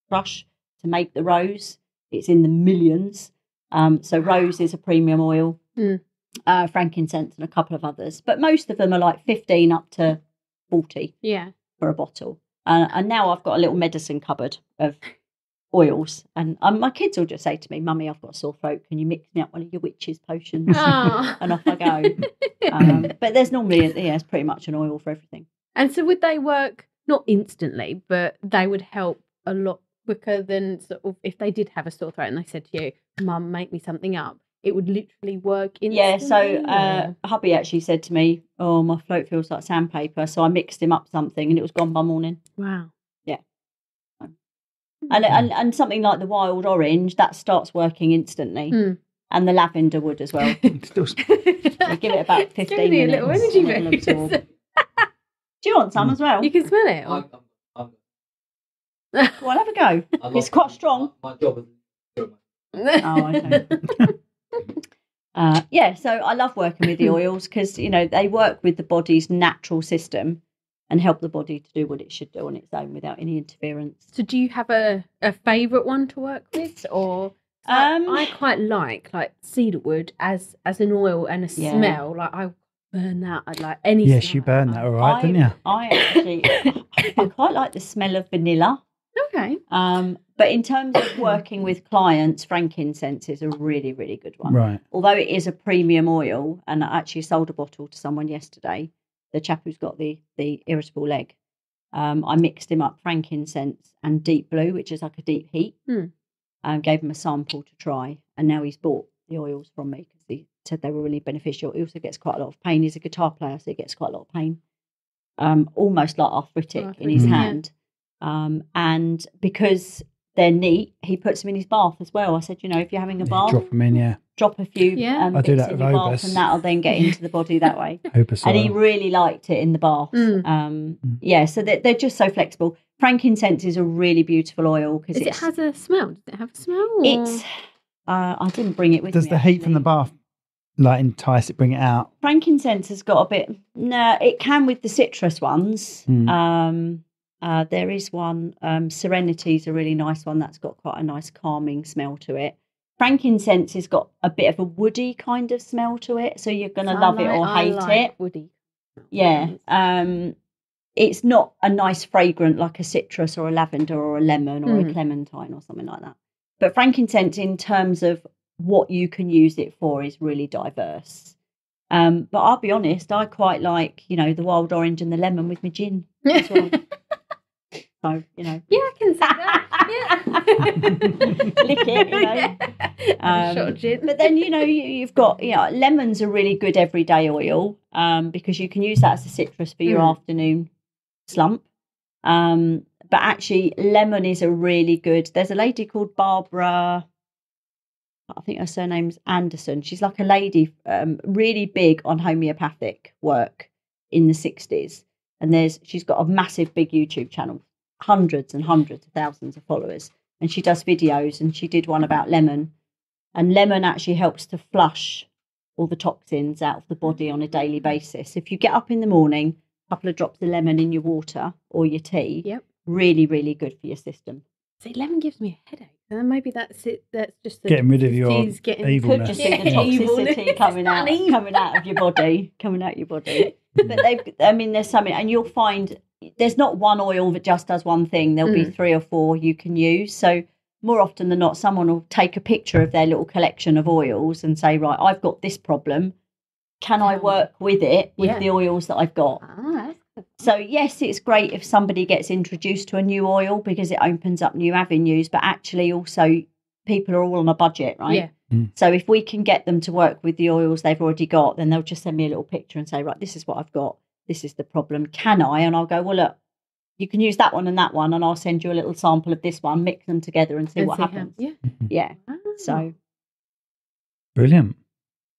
brush to make the rose, it's in the millions. So rose is a premium oil, frankincense and a couple of others. But most of them are like 15 up to 40 for a bottle. And now I've got a little medicine cupboard of oils. And my kids will just say to me, Mummy, I've got a sore throat. Can you mix me up one of your witch's potions? And off I go. But there's normally, it's pretty much an oil for everything. And so would they work, not instantly, but they would help a lot quicker than sort of if they did have a sore throat and they said to you, Mum, make me something up. It would literally work instantly? Yeah, so hubby actually said to me, oh, my throat feels like sandpaper. So I mixed him up something and it was gone by morning. Wow. Yeah. And something like the wild orange, that starts working instantly. And the lavender would as well. Still give it about 15 minutes. A little energy boost. Do you want some as well? You can smell it. Well, have a go. It's quite strong. My job is... Oh, okay. So I love working with the oils because, they work with the body's natural system and help the body to do what it should do on its own without any interference. So do you have a favourite one to work with? Or I quite like cedarwood as an oil and a smell. Like I burn that. I like any smell. Yes, you burn that all right, didn't you? I quite like the smell of vanilla. Okay. But in terms of working with clients, frankincense is a really, really good one. Right. Although it is a premium oil, and I actually sold a bottle to someone yesterday, the chap who's got the irritable leg. I mixed him up frankincense and deep blue, which is like a deep heat. Gave him a sample to try, and now he's bought the oils from me because he said they were really beneficial. He also gets quite a lot of pain. He's a guitar player, so he gets quite a lot of pain, almost like arthritic in his hand. And because they're neat, he puts them in his bath as well. I said, if you're having a bath, drop them in, drop a few I bits do that in with your bath, Obus. and that'll then get into the body that way. Obus And he oil. really liked it in the bath. So they're just so flexible. Frankincense is a really beautiful oil because it has a smell. Does it have a smell? Or? It's I didn't bring it with me. Does the heat from the bath entice it, bring it out? Frankincense has got a bit. No, it can with the citrus ones. There is one. Serenity's a really nice one that's got quite a nice calming smell to it. Frankincense has got a bit of a woody kind of smell to it, so you're going to love it or hate it. Woody. Yeah. it's not a nice fragrant like a citrus or a lavender or a lemon or a clementine or something like that. But frankincense, in terms of what you can use it for, is really diverse. But I'll be honest, I quite like, the wild orange and the lemon with my gin as well. So, Yeah, I can see that. Yeah. Lick it, Shot of gin. But then, you've got, lemon's a really good everyday oil because you can use that as a citrus for your afternoon slump. But actually, lemon is a really good, there's a lady called Barbara, I think her surname's Anderson. She's like a lady really big on homeopathic work in the 60s. And she's got a massive big YouTube channel, hundreds and hundreds of thousands of followers. And she does videos, and she did one about lemon. And lemon actually helps to flush all the toxins out of the body on a daily basis. If you get up in the morning, a couple of drops of lemon in your water or your tea, really, really good for your system. See, lemon gives me a headache. And then maybe that's it. That's just the getting rid of your evilness. Could just be the toxicity coming out of your body, But there's something, and you'll find there's not one oil that just does one thing. There'll be 3 or 4 you can use. So more often than not, someone will take a picture of their little collection of oils and say, right, I've got this problem. Can I work with it with the oils that I've got? So, yes, it's great if somebody gets introduced to a new oil because it opens up new avenues, but actually also people are all on a budget, right? Yeah. So if we can get them to work with the oils they've already got, then they'll just send me a little picture and say, right, this is what I've got. This is the problem. Can I? And I'll go, well, look, you can use that one, and I'll send you a little sample of this one, mix them together and see what happens. Yeah. So. Brilliant.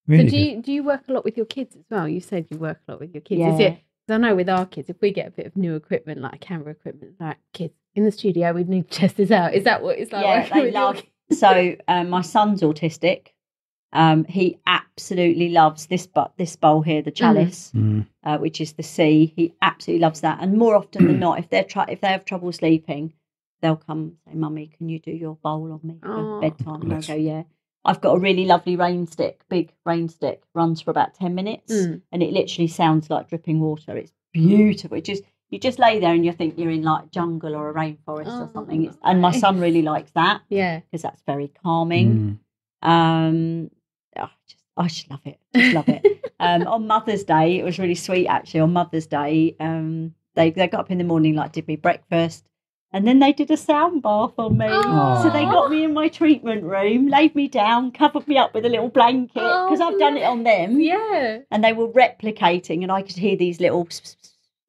Really so do you work a lot with your kids as well? You said you work a lot with your kids. Is it? I know with our kids, if we get a bit of new equipment, like camera equipment, like kids in the studio, we need to test this out. Is that what it's like? Yeah, they love. So my son's autistic. He absolutely loves this bowl here, the chalice, which is the C. He absolutely loves that. And more often than not, if they have trouble sleeping, they'll come and say, "Mummy, can you do your bowl on me for bedtime?" And I'll go, "Yeah." I've got a really lovely big rain stick, runs for about 10 minutes, and it literally sounds like dripping water. It's beautiful. You just lay there and you think you're in like a jungle or a rainforest or something. And my son really likes that, because that's very calming. I just love it. On Mother's Day, it was really sweet actually. On Mother's Day, they got up in the morning, did me breakfast. And then they did a sound bath on me. So they got me in my treatment room, laid me down, covered me up with a little blanket, because I've done it on them. Yeah. And they were replicating, and I could hear these little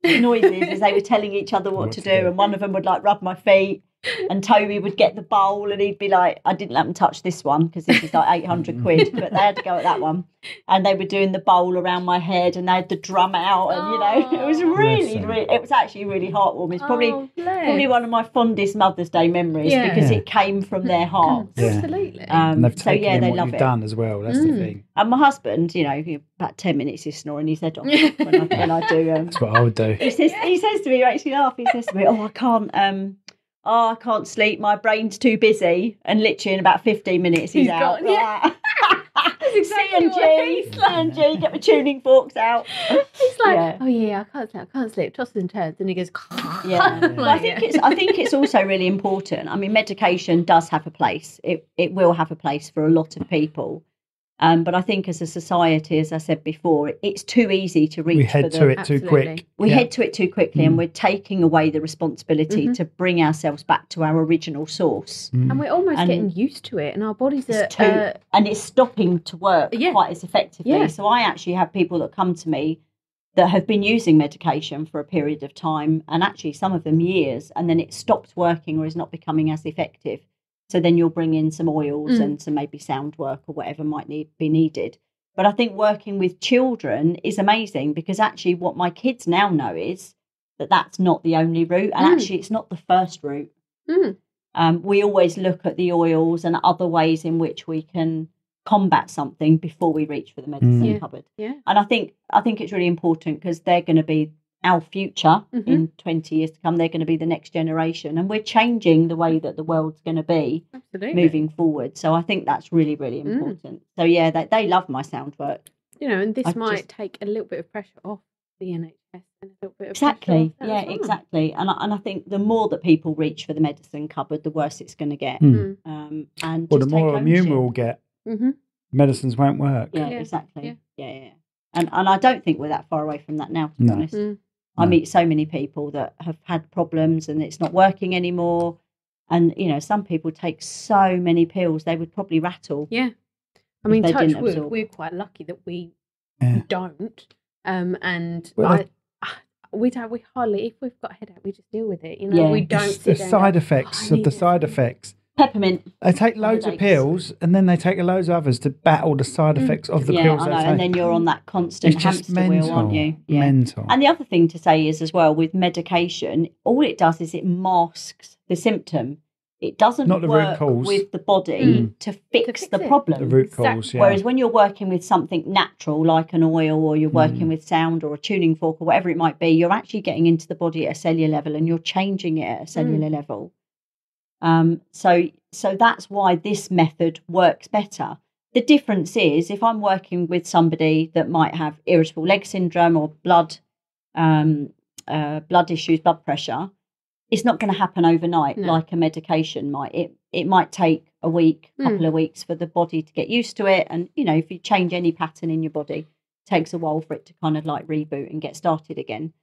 noises as they were telling each other what to do. And one of them would rub my feet, and Toby would get the bowl, and he'd be like, I didn't let them touch this one because this is like 800 quid, but they had to go at that one. And they were doing the bowl around my head, and they had the drum out, and it was it was actually really heartwarming. It's probably one of my fondest Mother's Day memories, because it came from their hearts. Absolutely. And they've taken they what love you've it. done as well. That's the thing. And my husband, about 10 minutes he's snoring his head off when I do. That's what I would do. He says to me, he makes me laugh. He says to me, I can't sleep, my brain's too busy. And literally in about 15 minutes he's out. Gone, That's exactly C&G, get my tuning forks out. He's like, I can't sleep, tosses and turns, and he goes, Well, I think it's also really important. I mean, medication does have a place. It will have a place for a lot of people. But I think as a society, as I said before, it's too easy to reach. We head to it too quick. We head to it too quickly, and we're taking away the responsibility to bring ourselves back to our original source. And we're almost getting used to it, and our bodies are... and it's stopping to work quite as effectively. Yeah. So I actually have people that come to me that have been using medication for a period of time, and actually some of them years, and then it stopped working or is not becoming as effective. So then you'll bring in some oils and some maybe sound work or whatever might be needed. But I think working with children is amazing, because actually what my kids now know is that that's not the only route. And actually it's not the first route. We always look at the oils and other ways in which we can combat something before we reach for the medicine cupboard. Yeah. And I think it's really important, because they're going to be our future in 20 years to come. They're going to be the next generation, and we're changing the way that the world's going to be moving forward. So I think that's really, really important. So they love my sound work. And this might take a little bit of pressure off the NHS and a little bit of Exactly. pressure off that as well. Exactly. And I think the more that people reach for the medicine cupboard, the worse it's going to get. Mm. And Well, just the more take immune ownership. we'll get, Mm-hmm. medicines won't work. Yeah, Yeah. exactly. Yeah. Yeah. And I don't think we're that far away from that now, to be No. honest. Mm. I No. meet so many people that have had problems and it's not working anymore. And, you know, some people take so many pills, they would probably rattle. Yeah. I mean, they touch didn't wood, absorb. we're quite lucky that we Yeah. don't. And Well, we hardly, if we've got a headache, we just deal with it. You know, Yeah. we don't It's sit the there and side go, effects "Oh, I of need the this." side effects. Peppermint. They take loads of Headaches. pills and then they take loads of others to battle the side effects of the Yeah, pills I they know. take. And then you're on that constant It's just hamster wheel, aren't you? Yeah. Mental. And the other thing to say is as well with medication, all it does is it masks the symptom. It doesn't Not the root work cause. with the body to fix fix the it. problem. The root Exactly. cause, yeah. Whereas when you're working with something natural like an oil or you're working with sound or a tuning fork or whatever it might be, you're actually getting into the body at a cellular level and you're changing it at a cellular level. So that's why this method works better. The difference is if I'm working with somebody that might have irritable leg syndrome or blood issues, blood pressure, it's not going to happen overnight like a medication might. It might take a week, couple of weeks for the body to get used to it. And, you know, if you change any pattern in your body, it takes a while for it to kind of like reboot and get started again.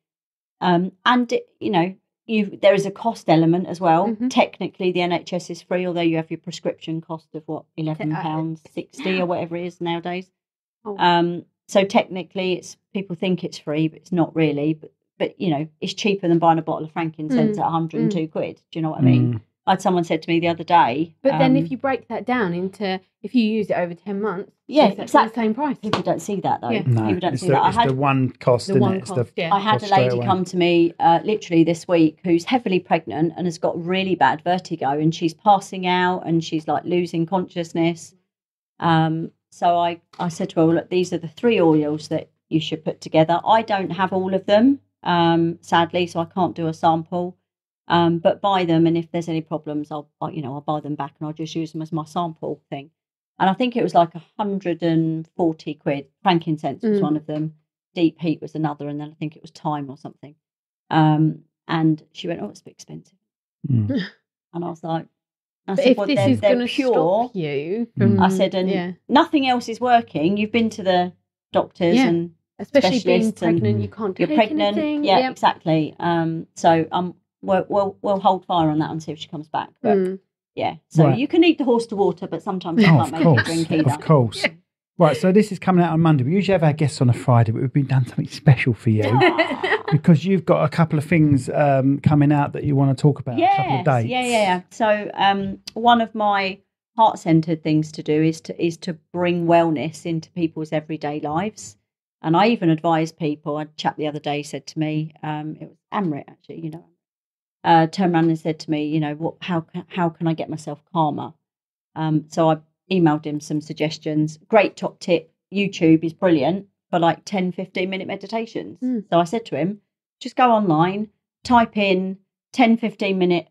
And, you know, there is a cost element as well. Mm-hmm. Technically, the NHS is free, although you have your prescription cost of £11.60 or whatever it is nowadays. Oh. So technically, it's people think it's free, but it's not really. But you know, it's cheaper than buying a bottle of frankincense at 102 quid. Do you know what I mean? I had someone said to me the other day. But then if you break that down into, if you use it over 10 months, it's exactly the same price. People don't see that though. Yeah. No, People don't it's see the, that. it's the one cost, isn't it? It's cost, the yeah. I had a cost straight lady away. come to me literally this week who's heavily pregnant and has got really bad vertigo and she's passing out and she's like losing consciousness. So I said to her, well, look, these are the 3 oils that you should put together. I don't have all of them, sadly, so I can't do a sample. But buy them, and if there's any problems, I'll buy them back and I'll just use them as my sample thing. And I think it was like 140 quid. Frankincense was one of them. Deep heat was another, and then I think it was thyme or something. And she went, "Oh, it's a bit expensive." And I was like, But if this is going to stop you from, I said, and nothing else is working. You've been to the doctors and especially being specialists pregnant, and you can't you're take pregnant. anything. Yeah, exactly. So we'll hold fire on that until she comes back. But yeah, so Right. you can eat the horse to water, but sometimes you can't make it drink either. Of course. Right, so this is coming out on Monday. We usually have our guests on a Friday, but we've done something special for you because you've got a couple of things coming out that you want to talk about. A couple of dates. Yeah. So one of my heart-centered things to do is to bring wellness into people's everyday lives. And I even advise people. A chap the other day said to me, it was Amrit actually, turned around and said to me, how can I get myself calmer? So I emailed him some suggestions. Great top tip. YouTube is brilliant for like 10, 15-minute meditations. So I said to him, just go online, type in 10, 15-minute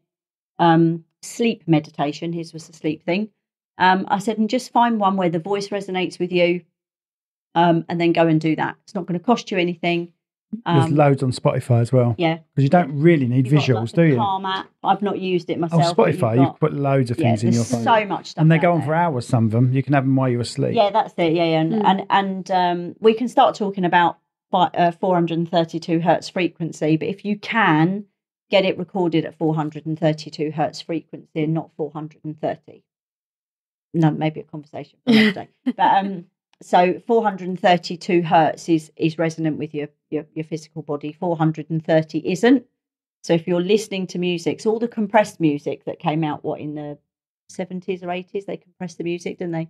sleep meditation. His was the sleep thing. I said, and just find one where the voice resonates with you and then go and do that. It's not going to cost you anything. There's loads on Spotify as well. Yeah. Because you don't really need visuals, do you? Calm app. I've not used it myself. Spotify, you can put loads of things in your phone. So much stuff. And they go on for hours, some of them. You can have them while you're asleep. Yeah, that's it. Yeah. And we can start talking about 432 hertz frequency, but if you can, get it recorded at 432 hertz frequency and not 430. No, maybe a conversation for another day. But so 432 hertz is resonant with your physical body. 430 isn't. So if you're listening to music, so all the compressed music that came out, in the 70s or 80s, they compressed the music, didn't they?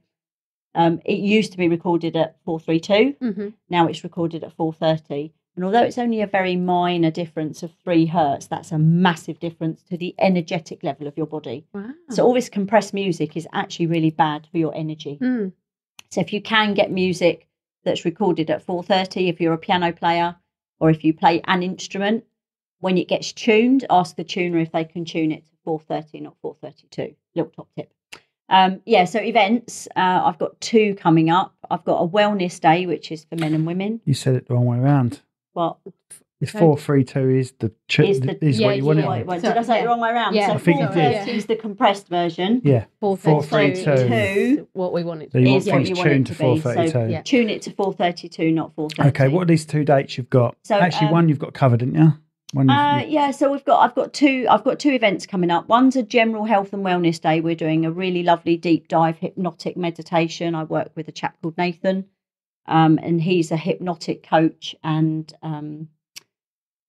It used to be recorded at 432. Mm-hmm. Now it's recorded at 430. And although it's only a very minor difference of 3 hertz, that's a massive difference to the energetic level of your body. Wow. So all this compressed music is actually really bad for your energy. So if you can get music that's recorded at 430, if you're a piano player or if you play an instrument, when it gets tuned, ask the tuner if they can tune it to 430, not 432. Little top tip. So events, I've got 2 coming up. I've got a wellness day, which is for men and women. You said it the wrong way around. What? It's 432 is what you want it on. Did I say it the wrong way around? Yeah. So I think you 430 did. is the compressed version. Yeah. 432 432 is what we want it So to you be. want is what things you want it tuned to to be. 432. So Yeah. tune it to 432, not 430. Okay, what are these 2 dates you've got? So, Actually, one you've got covered, didn't you? One Yeah, so I've got two events coming up. One's a general health and wellness day. We're doing a really lovely deep dive hypnotic meditation. I work with a chap called Nathan, and he's a hypnotic coach and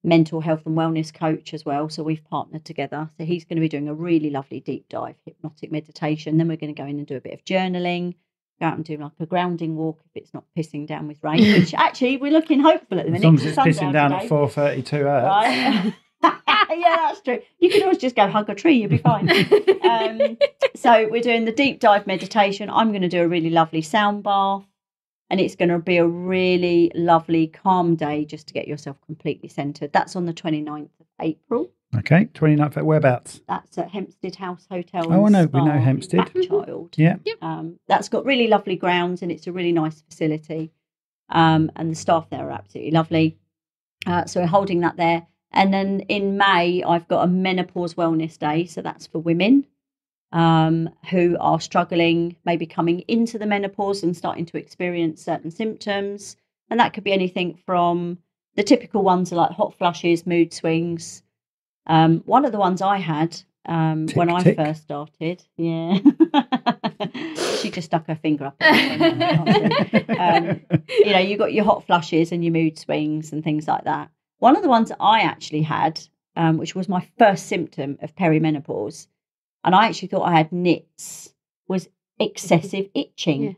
mental health and wellness coach as well. So we've partnered together. So he's going to be doing a really lovely deep dive hypnotic meditation. Then we're going to go in and do a bit of journaling, go out and do like a grounding walk if it's not pissing down with rain, which actually we're looking hopeful at the minute. As long as it's sun's pissing out down today. at 432 hertz. Right. Yeah, that's true. You could always just go hug a tree, you'll be fine. So we're doing the deep dive meditation. I'm going to do a really lovely sound bath, and it's going to be a really lovely calm day just to get yourself completely centred. That's on the 29th of April. Okay, 29th, whereabouts? That's at Hempstead House Hotel. Oh, I and know, Spa we know in Hempstead. Blackchild. Yeah. That's got really lovely grounds, and it's a really nice facility. And the staff there are absolutely lovely. So we're holding that there. And then in May, I've got a menopause wellness day. So that's for women who are struggling, maybe coming into the menopause and starting to experience certain symptoms. And that could be anything from the typical ones are like hot flushes, mood swings. One of the ones I had when I first started, yeah. She just stuck her finger up. You got your hot flushes and your mood swings and things like that. One of the ones that I actually had, which was my first symptom of perimenopause, and I actually thought I had nits, was excessive itching. Yeah.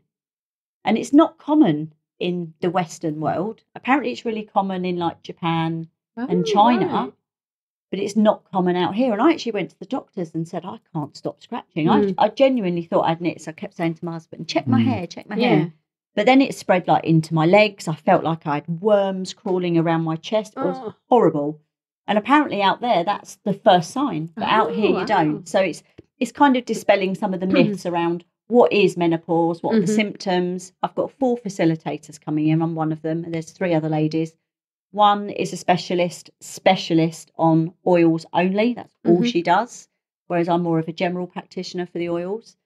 And it's not common in the Western world. Apparently it's really common in like Japan and China, right. But it's not common out here. And I actually went to the doctors and said, I can't stop scratching. I genuinely thought I had nits. I kept saying to my husband, check my hair. But then it spread like into my legs. I felt like I had worms crawling around my chest. It was horrible. And apparently out there, that's the first sign. But out here, you don't. So it's kind of dispelling some of the myths around what is menopause, what are the symptoms. I've got 4 facilitators coming in. I'm one of them. And there's 3 other ladies. One is a specialist on oils only. That's all she does. Whereas I'm more of a general practitioner for the oils.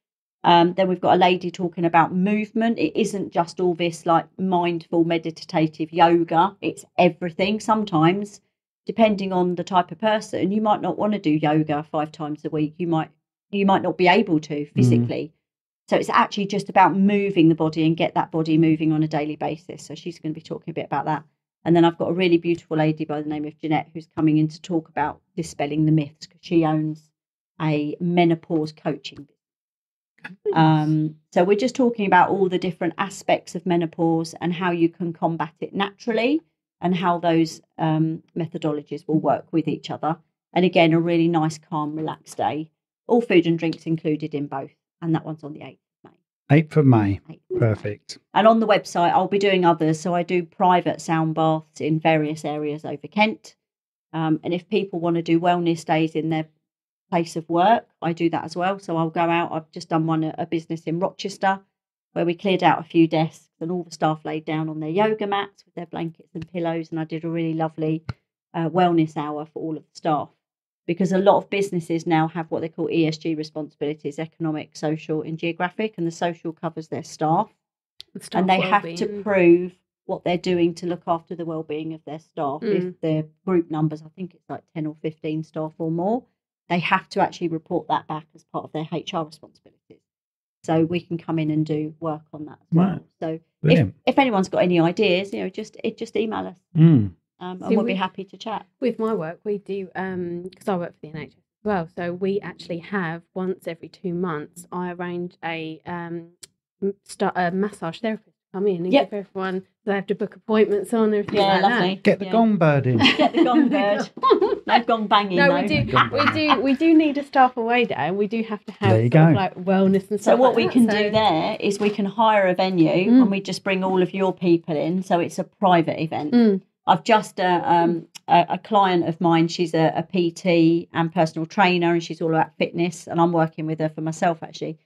Then we've got a lady talking about movement. It isn't just all this like mindful meditative yoga. It's everything. Sometimes, depending on the type of person, you might not want to do yoga 5 times a week. You might not be able to physically. So it's actually just about moving the body and get that body moving on a daily basis. So she's going to be talking a bit about that. And then I've got a really beautiful lady by the name of Jeanette who's coming in to talk about dispelling the myths because she owns a menopause coaching business. So we're just talking about all the different aspects of menopause and how you can combat it naturally and how those methodologies will work with each other. And again, a really nice, calm, relaxed day. All food and drinks included in both. And that one's on the 8th of May. 8th of May. Perfect. And on the website, I'll be doing others. So I do private sound baths in various areas over Kent. And if people want to do wellness days in their place of work, I do that as well. So I'll go out. I've just done one at a business in Rochester where we cleared out a few desks and all the staff laid down on their yoga mats with their blankets and pillows. And I did a really lovely wellness hour for all of the staff because a lot of businesses now have what they call ESG responsibilities, economic, social and geographic. And the social covers their staff and they have to prove what they're doing to look after the well-being of their staff. If their group numbers, I think it's like 10 or 15 staff or more, they have to actually report that back as part of their HR responsibilities. So we can come in and do work on that as well. Right. So if anyone's got any ideas, just email us and we'll be happy to chat. With my work, we do, because I work for the NHS as well, so we actually have once every 2 months, I arrange a massage therapist to come in and give everyone, they have to book appointments on and everything like lovely. that. Get the gong bird in. Get the gong bird. No gong banging. No, we do need a staff away day, and we do have to have sort of like wellness and stuff. So what we can do there is we can hire a venue and we just bring all of your people in. So it's a private event. I've just a client of mine. She's a PT and personal trainer, and she's all about fitness. And I'm working with her for myself actually.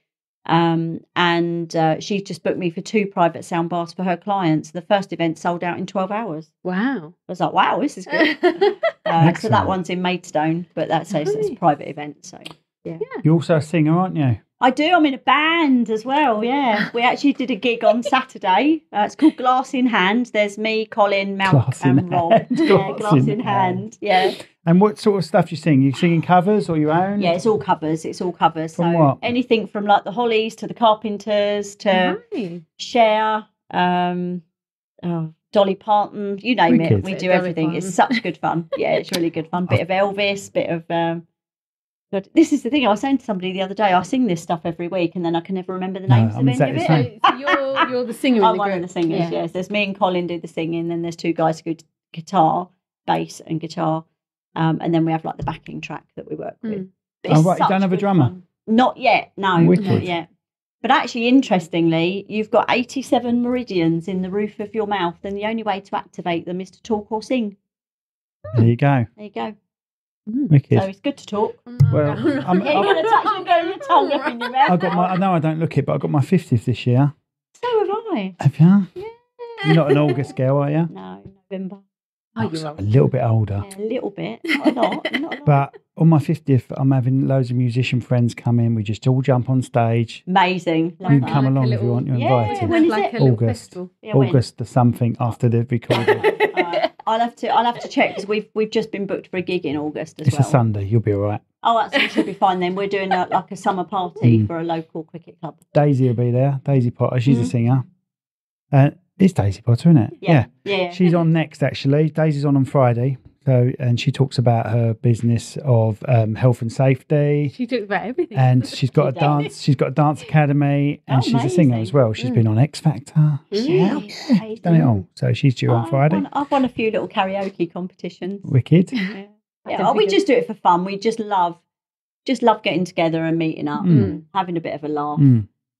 And she just booked me for 2 private sound baths for her clients. The first event sold out in 12 hours. Wow. I was like, wow, this is good. So that one's in Maidstone, but it's a private event. So, yeah. You're also a singer, aren't you? I do. I'm in a band as well, yeah. We actually did a gig on Saturday. It's called Glass in Hand. There's me, Colin, Malk and Rob. Glass in Hand, yeah. And what sort of stuff do you sing? You singing covers or your own? Yeah, it's all covers. From so what? anything from like the Hollies to the Carpenters to Cher, Dolly Parton, you name it. We do everything. It's such good fun. Yeah, it's really good fun. Bit of Elvis, bit of... God, this is the thing. I was saying to somebody the other day, I sing this stuff every week and then I can never remember the names of any of it. So you're the singer in the I'm one of the singers, yes. There's me and Colin do the singing, then there's 2 guys who do guitar, bass and guitar. And then we have like the backing track that we work with. Oh, right, you don't have a drummer? Fun. Not yet, no. Wicked. Not yet. But actually, interestingly, you've got 87 meridians in the roof of your mouth and the only way to activate them is to talk or sing. There you go. There you go. Wicked. So it's good to talk. Well, You're going to touch your tongue up in your mouth. I know I don't look it, but I got my 50th this year. So have I. Have you? Yeah. You're not an August girl, are you? No, November. Oh, you're A little bit older. Yeah, a little bit. Not a lot. Not a lot. But on my 50th, I'm having loads of musician friends come in. We just all jump on stage. Amazing. You can come like along a if you want. You're Yeah, invited. when is like it? a little August. festival. Yeah, when? August or something after they've recorded. I'll have to check because we've just been booked for a gig in August as It's well. a Sunday. You'll be all right. Oh, that should be fine then. We're doing like a summer party for a local cricket club. Daisy will be there. Daisy Potter. She's a singer. It's Daisy Potter, isn't it? Yeah. She's on next, actually. Daisy's on Friday. So, and she talks about her business of health and safety. She talks about everything. And she's got a dance. She's got a dance academy, and she's a singer as well. She's been on X Factor. She's done it all. So she's due on Friday. I've won a few little karaoke competitions. Wicked. Yeah, we just do it for fun. We just love getting together and meeting up, and having a bit of a laugh.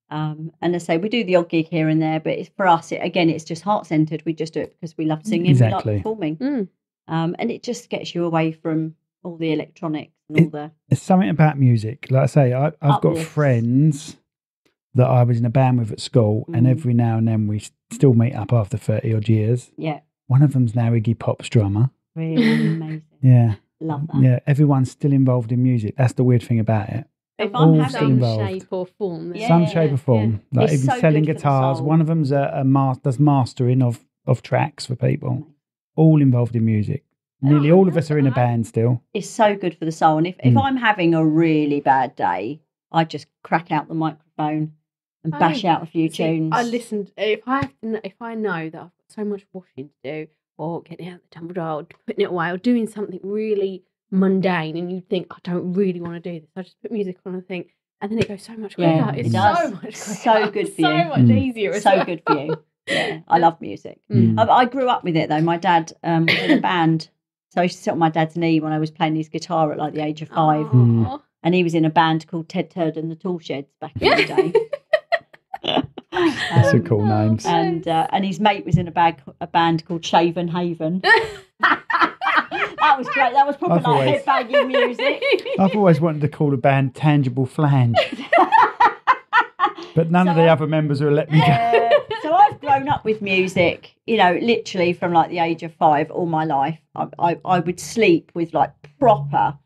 And I say we do the odd gig here and there, but it's, for us, it's just heart centered. We just do it because we love singing, we like performing, and it just gets you away from all the electronics and all the. It's something about music. Like I say, I've got friends that I was in a band with at school, and every now and then we still meet up after 30 odd years. Yeah. One of them's now Iggy Pop's drummer. Really amazing. Yeah. Love that. Yeah, everyone's still involved in music. That's the weird thing about it. If All I'm still having involved. shape or form. Some shape or form. Like It's even so selling good for the guitars. soul. One of them's does mastering of tracks for people. All involved in music. Nearly all of us are in a band still. it's so good for the soul. And if I'm having a really bad day, I just crack out the microphone and bash out a few tunes. I listened. If I know that I've got so much washing to do, or getting out the tumble dryer, or putting it away, or doing something really mundane, and you think, I don't really want to do this, I just put music on and think, and then it goes so much quicker. Yeah, It's it does. so much quicker. So good for so you. much easier. as so well. good for you. Yeah, I love music. I grew up with it though. My dad was in a band, so I used to sit on my dad's knee when I was playing his guitar at like the age of 5, Aw. and he was in a band called Ted Turd and the Tool Sheds back in the day. That's a cool names. And his mate was in a band called Shaven Haven. That was great. That was probably like headbanging music. I've always wanted to call the band Tangible Flange. But none of the other members will let me go. So I've grown up with music, literally from like the age of 5 all my life. I would sleep with like proper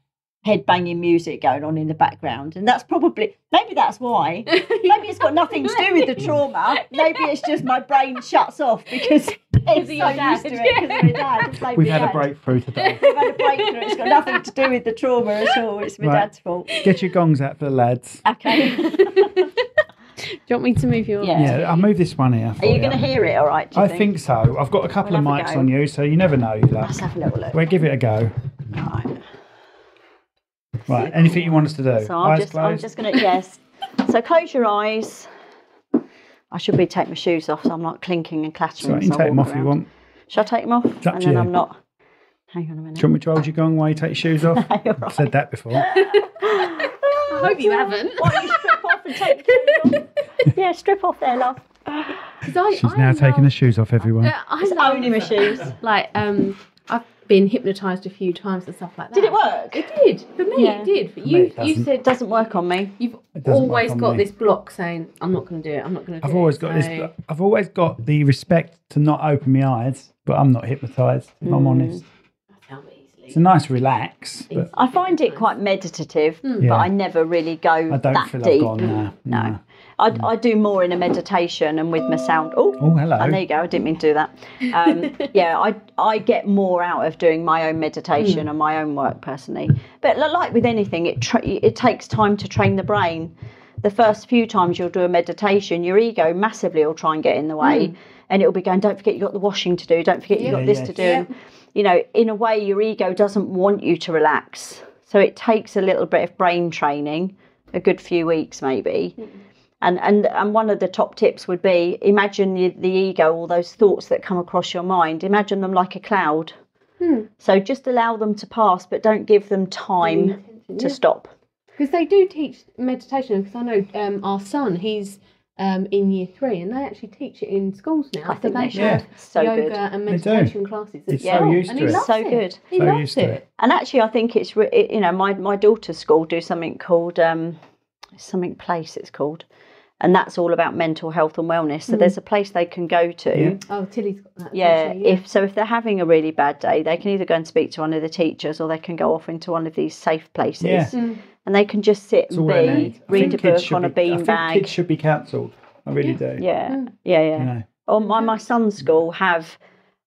headbanging music going on in the background, and that's maybe that's why. Maybe it's got nothing to do with the trauma. Maybe it's just my brain shuts off because it's so used to it because of my dad. It's like We've my had dad. a breakthrough today. We've had a breakthrough. It's got nothing to do with the trauma at all. It's my dad's fault. Get your gongs out for the lads. Okay. Do you want me to move your... Yeah, I'll move this one here. Are you going to hear it all right, do you I think so. I've got a couple of We'll have a mics go. on you, so you never know. Let's have a little look. We'll give it a go. Right. Right, anything you want us to do? So Eyes I'm closed? just going to, yes. So close your eyes. I should be taking my shoes off, so I'm not clinking and clattering. Sorry, you can as I take them walk off if you around. want. Shall I take them off? It's up And to then you. I'm not. Hang on a minute. Do you want me to hold your gong while you take your shoes off? You're I've right. said that before. I hope you haven't. Why don't you strip off and take the shoes off? Yeah, strip off there, love. She's now taking the shoes off, everyone. I It's love only my shoes. Like, I've been hypnotised a few times and stuff like that. Did it work? It did. For me, Yeah. it did. For me, you, it you doesn't. said It doesn't work on me. you've It doesn't work always on got me. this block saying, I'm not going to do it, I'm not going to do I've it. always got this. I've always got the respect to not open my eyes, but I'm not hypnotised. If I'm honest, it's a nice relax, but I find it quite meditative, but Yeah. I never really go I don't that feel deep. I've gone No. I do more in a meditation and with my sound. Oh, hello. and there you go. I didn't mean to do that. Yeah, I get more out of doing my own meditation and my own work personally. But like with anything, it takes time to train the brain. The first few times you'll do a meditation, your ego massively will try and get in the way, and it'll be going, don't forget you've got the washing to do, don't forget you've got this to do. And, you know, in a way, your ego doesn't want you to relax. So it takes a little bit of brain training, a good few weeks maybe. And one of the top tips would be, imagine the ego, all those thoughts that come across your mind, imagine them like a cloud. So just allow them to pass, but don't give them time to stop. Because they do teach meditation, because I know our son, he's in year 3, and they actually teach it in schools now. I think they they should. have So yoga good. and They do. meditation classes. It's as so well. used and to he it. loves So it. good. He So loves used to it. it. And actually, I think it's, you know, my daughter's school do something called, something place it's called. And that's all about mental health and wellness. So there's a place they can go to. Yeah. Oh, Tilly's got that. Yeah, actually, if they're having a really bad day, they can either go and speak to one of the teachers, or they can go off into one of these safe places. Yeah. And they can just sit It's and all they need. I read think a kids book should on a be- I think beanbag. kids should be counselled. I really do. Yeah. You know. Oh, my son's school have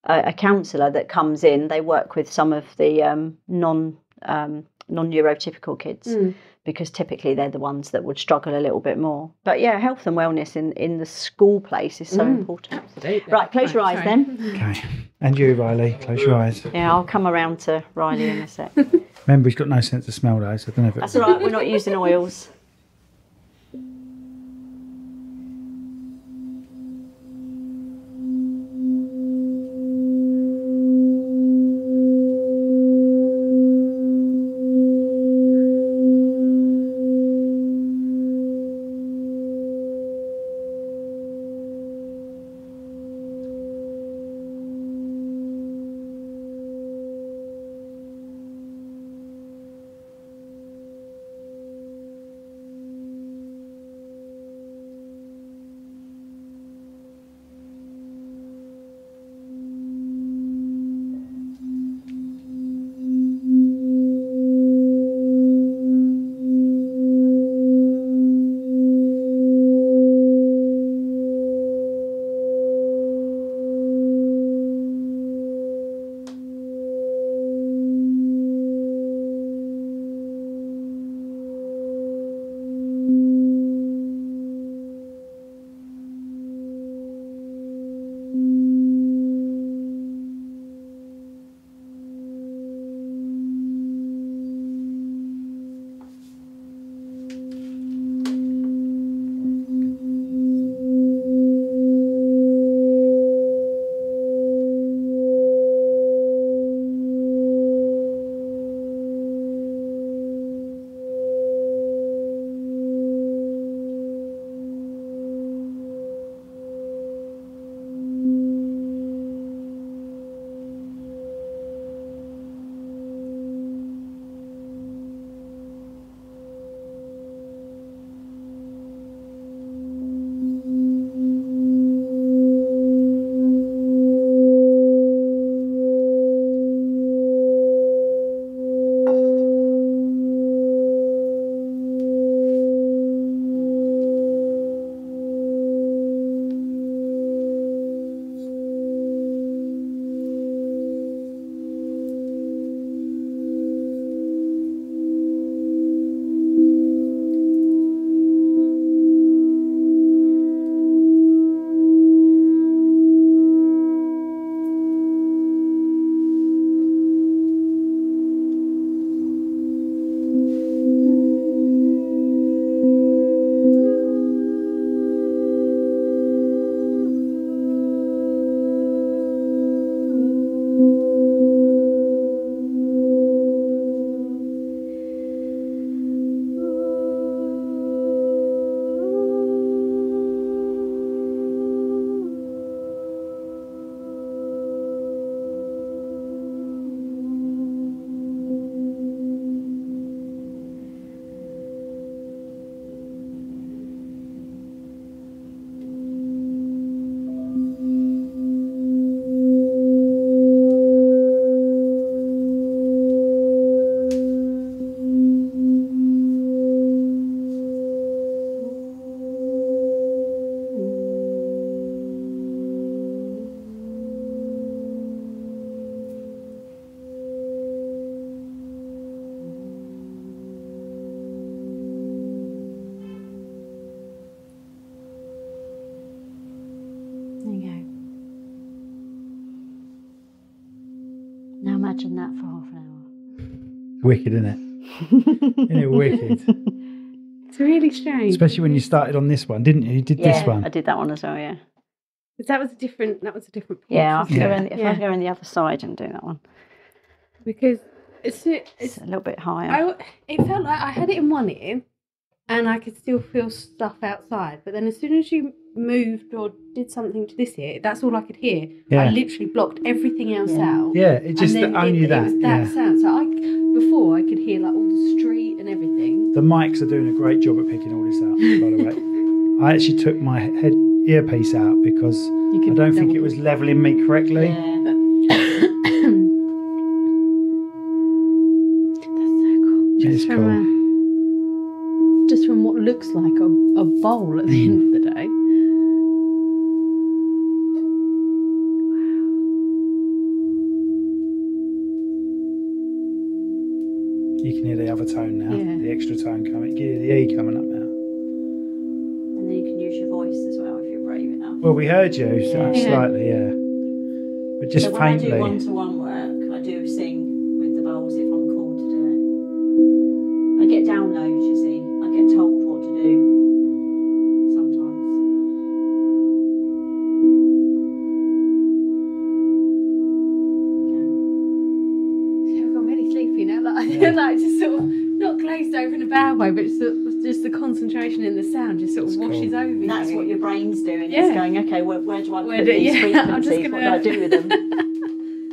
a counsellor that comes in. They work with some of the non-neurotypical kids, because typically they're the ones that would struggle a little bit more. But yeah, health and wellness in the school place is so important. Absolutely. Right, close your eyes sorry. then. Okay. And you, Riley, close your eyes. Yeah, I'll come around to Riley in a sec. Remember, he's got no sense of smell, though, so I don't know if That's all right, we're not using oils. Imagine that for half an Wicked, isn't it? Isn't it wicked? It's really strange. Especially when you started on this one, didn't you? You did hour. this one. I did that one as well, yeah. Because that was a different pitch, Yeah, wasn't if I go on the other side and do that one. Because It's a little bit higher. It felt like I had it in one ear and I could still feel stuff outside. But then as soon as you moved or did something to this ear, that's all I could hear. Yeah. I literally blocked everything else out. Yeah, it just And then only that. It was that sound. So before I could hear like all the street and everything. The mics are doing a great job at picking all this up, by the way. I actually took my earpiece out because I don't think it was levelling me correctly. Yeah. It's cool. Just from what looks like a bowl at the end of the day. You can hear the other tone now, Yeah. the extra tone coming. You can hear the E coming up now. And then you can use your voice as well if you're brave enough. Well, we heard you Yeah. Slightly, yeah. But just So when faintly. I do one-to-one work, I do sing with the bowls if I'm called to do it. I get downloads, you see. I get told what to do sometimes. I've got really sleepy now. Like just sort of not glazed over in a bad way, but just the concentration in the sound just sort of washes over you. And that's what your brain's doing. Yeah. It's going, okay, where do I put do- these yeah, frequencies? What do I do with them?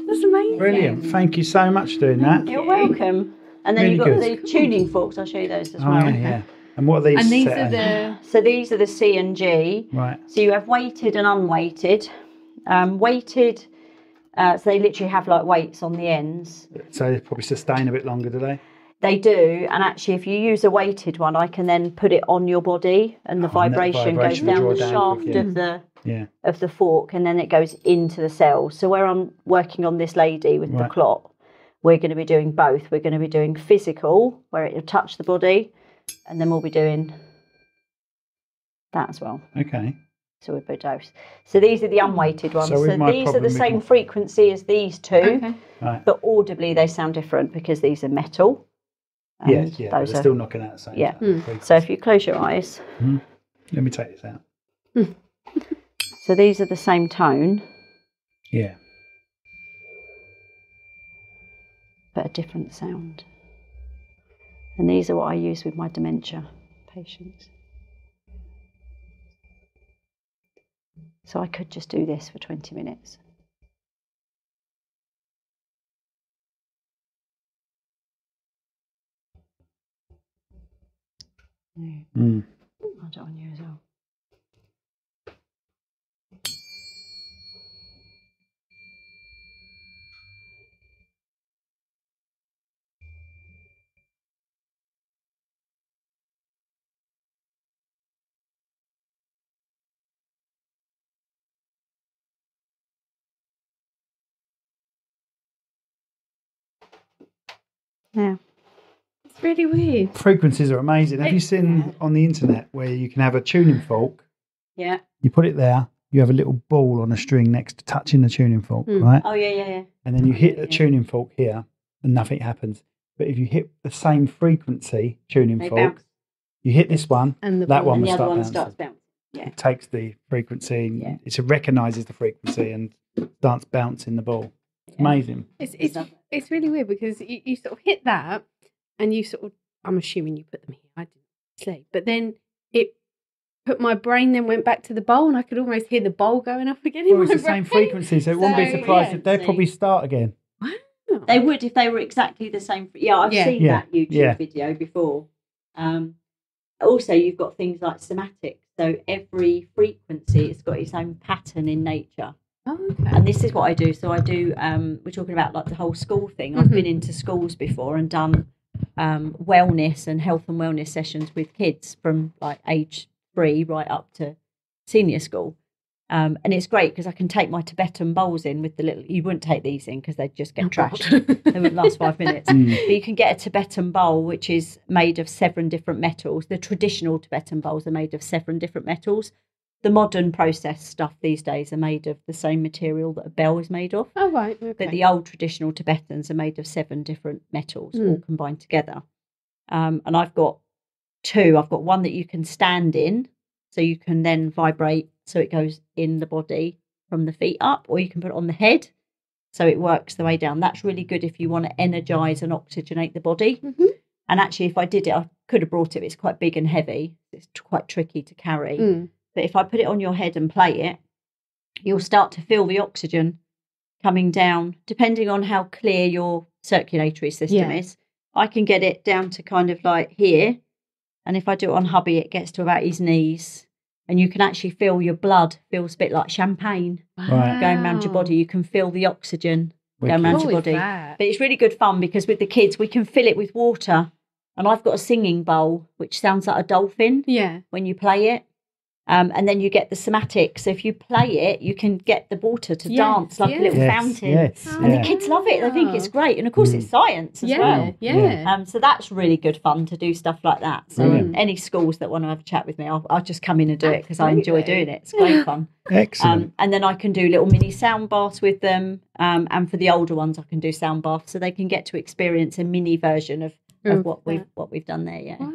That's amazing. Brilliant. Thank you so much for doing that. You're welcome. And then Really you've got good. the tuning forks. I'll show you those as Oh, well. yeah. And what are these? And these set are at? the So these are the C and G. Right. So you have weighted and unweighted. Weighted, so they literally have like weights on the ends. So they probably sustain a bit longer, do they? They do, and actually if you use a weighted one, I can then put it on your body and the Oh, and that vibration goes vibration will down draw the down shaft quick, yeah. of the fork, and then it goes into the cells. So where I'm working on this lady with the Right. clot, we're going to be doing both. We're going to be doing physical, where it will touch the body, and then we'll be doing that as well. Okay. So we put dose. So these are the unweighted ones. So So, with my these are problem the with same my- frequency as these two, okay. Right. but audibly they sound different because these are metal. Yeah, and yeah. But those they're are- still knocking out the same. Yeah. time. So if you close your eyes, Let me take this out. so these are the same tone, Yeah. but a different sound. And these are what I use with my dementia patients. So I could just do this for 20 minutes. Mm. I'll do it on you as well. Yeah. It's really weird. Frequencies are amazing. Have you seen on the internet where you can have a tuning fork? Yeah. You put it there. You have a little ball on a string next to touching the tuning fork, right? Oh, yeah. And then you hit the tuning fork here, and nothing happens. But if you hit the same frequency tuning They fork, bounce. you hit this one, And the that ball. one And will the other start one bouncing. starts bouncing. Yeah. It takes the frequency, and Yeah. it recognises the frequency and starts bouncing the ball. It's Yeah. amazing. It's really weird because you sort of hit that and you sort of, I'm assuming you put them here. I didn't sleep. But then it put my brain then went back to the bowl and I could almost hear the bowl going off again in Well, it's my the same brain. frequency, so it wouldn't be So, surprised yeah, if they'd see. probably start again. Wow. They would if they were exactly the same. Yeah, I've Yeah. seen Yeah. that YouTube Yeah. video before. Also, you've got things like somatic. So every frequency has got its own pattern in nature. Oh, okay. And this is what I do. So I do, we're talking about like the whole school thing. I've been into schools before and done wellness and health and wellness sessions with kids from like age 3 right up to senior school. And it's great because I can take my Tibetan bowls in with the little, you wouldn't take these in because they'd just get trashed. They wouldn't last 5 minutes. But you can get a Tibetan bowl which is made of 7 different metals. The traditional Tibetan bowls are made of 7 different metals. the modern processed stuff these days are made of the same material that a bell is made of. Oh, right. Okay. But the old traditional Tibetans are made of 7 different metals all combined together. And I've got 2. I've got one that you can stand in, so you can then vibrate so it goes in the body from the feet up, or you can put it on the head so it works the way down. That's really good if you want to energise and oxygenate the body. Mm-hmm. And actually, if I did it, I could have brought it. It's quite big and heavy. It's quite tricky to carry. But if I put it on your head and play it, you'll start to feel the oxygen coming down, depending on how clear your circulatory system is. I can get it down to kind of like here. And if I do it on hubby, it gets to about his knees. And you can actually feel your blood feels a bit like champagne going around your body. You can feel the oxygen going around your body. But it's really good fun because with the kids, we can fill it with water. And I've got a singing bowl, which sounds like a dolphin when you play it. And then you get the somatic. So if you play it, you can get the water to dance like a little fountain. And the kids love it. They think it's great. And of course, it's science as well. So that's really good fun to do stuff like that. So any schools that want to have a chat with me, I'll just come in and do it because I enjoy doing it. It's great fun. Excellent. And then I can do little mini sound baths with them. And for the older ones, I can do sound baths so they can get to experience a mini version of what we've done there. Yeah. Wow.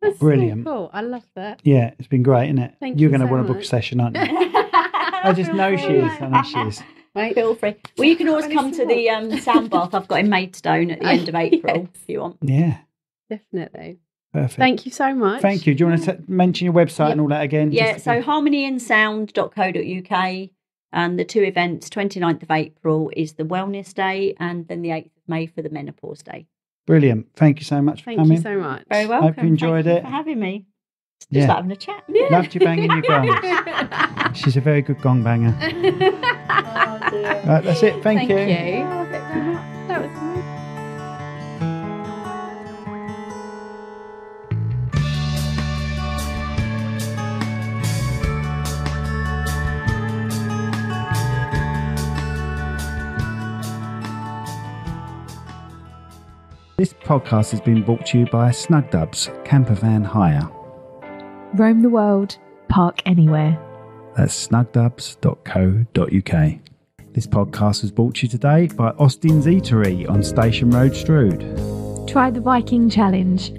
That's brilliant. So cool. I love that. Yeah, it's been great, isn't it? Thank You're you going to so want to book a much. session, aren't you? I just know she is. I know she is. Right, feel free. Well, you can always come to the sound bath I've got in Maidstone at the end of April if you want. Yeah. Definitely. Perfect. Thank you so much. Thank you. Do you want to mention your website and all that again? Yeah, so harmonyandsound.co.uk, and the 2 events, 29th of April is the Wellness Day and then the 8th of May for the Menopause Day. Brilliant. Thank you so much for Thank coming. you so much. Very welcome. Hope you enjoyed Thank it. you for having me. Just like having a chat. Loved you banging your gongs. She's a very good gong banger. Oh, dear. Right, that's it. Thank you. Thank you. I love it very much. That was nice. This podcast has been brought to you by Snugdubs Camper Van Hire. Roam the world, park anywhere. That's snugdubs.co.uk. This podcast was brought to you today by Austin's Eatery on Station Road, Strood. Try the Viking Challenge.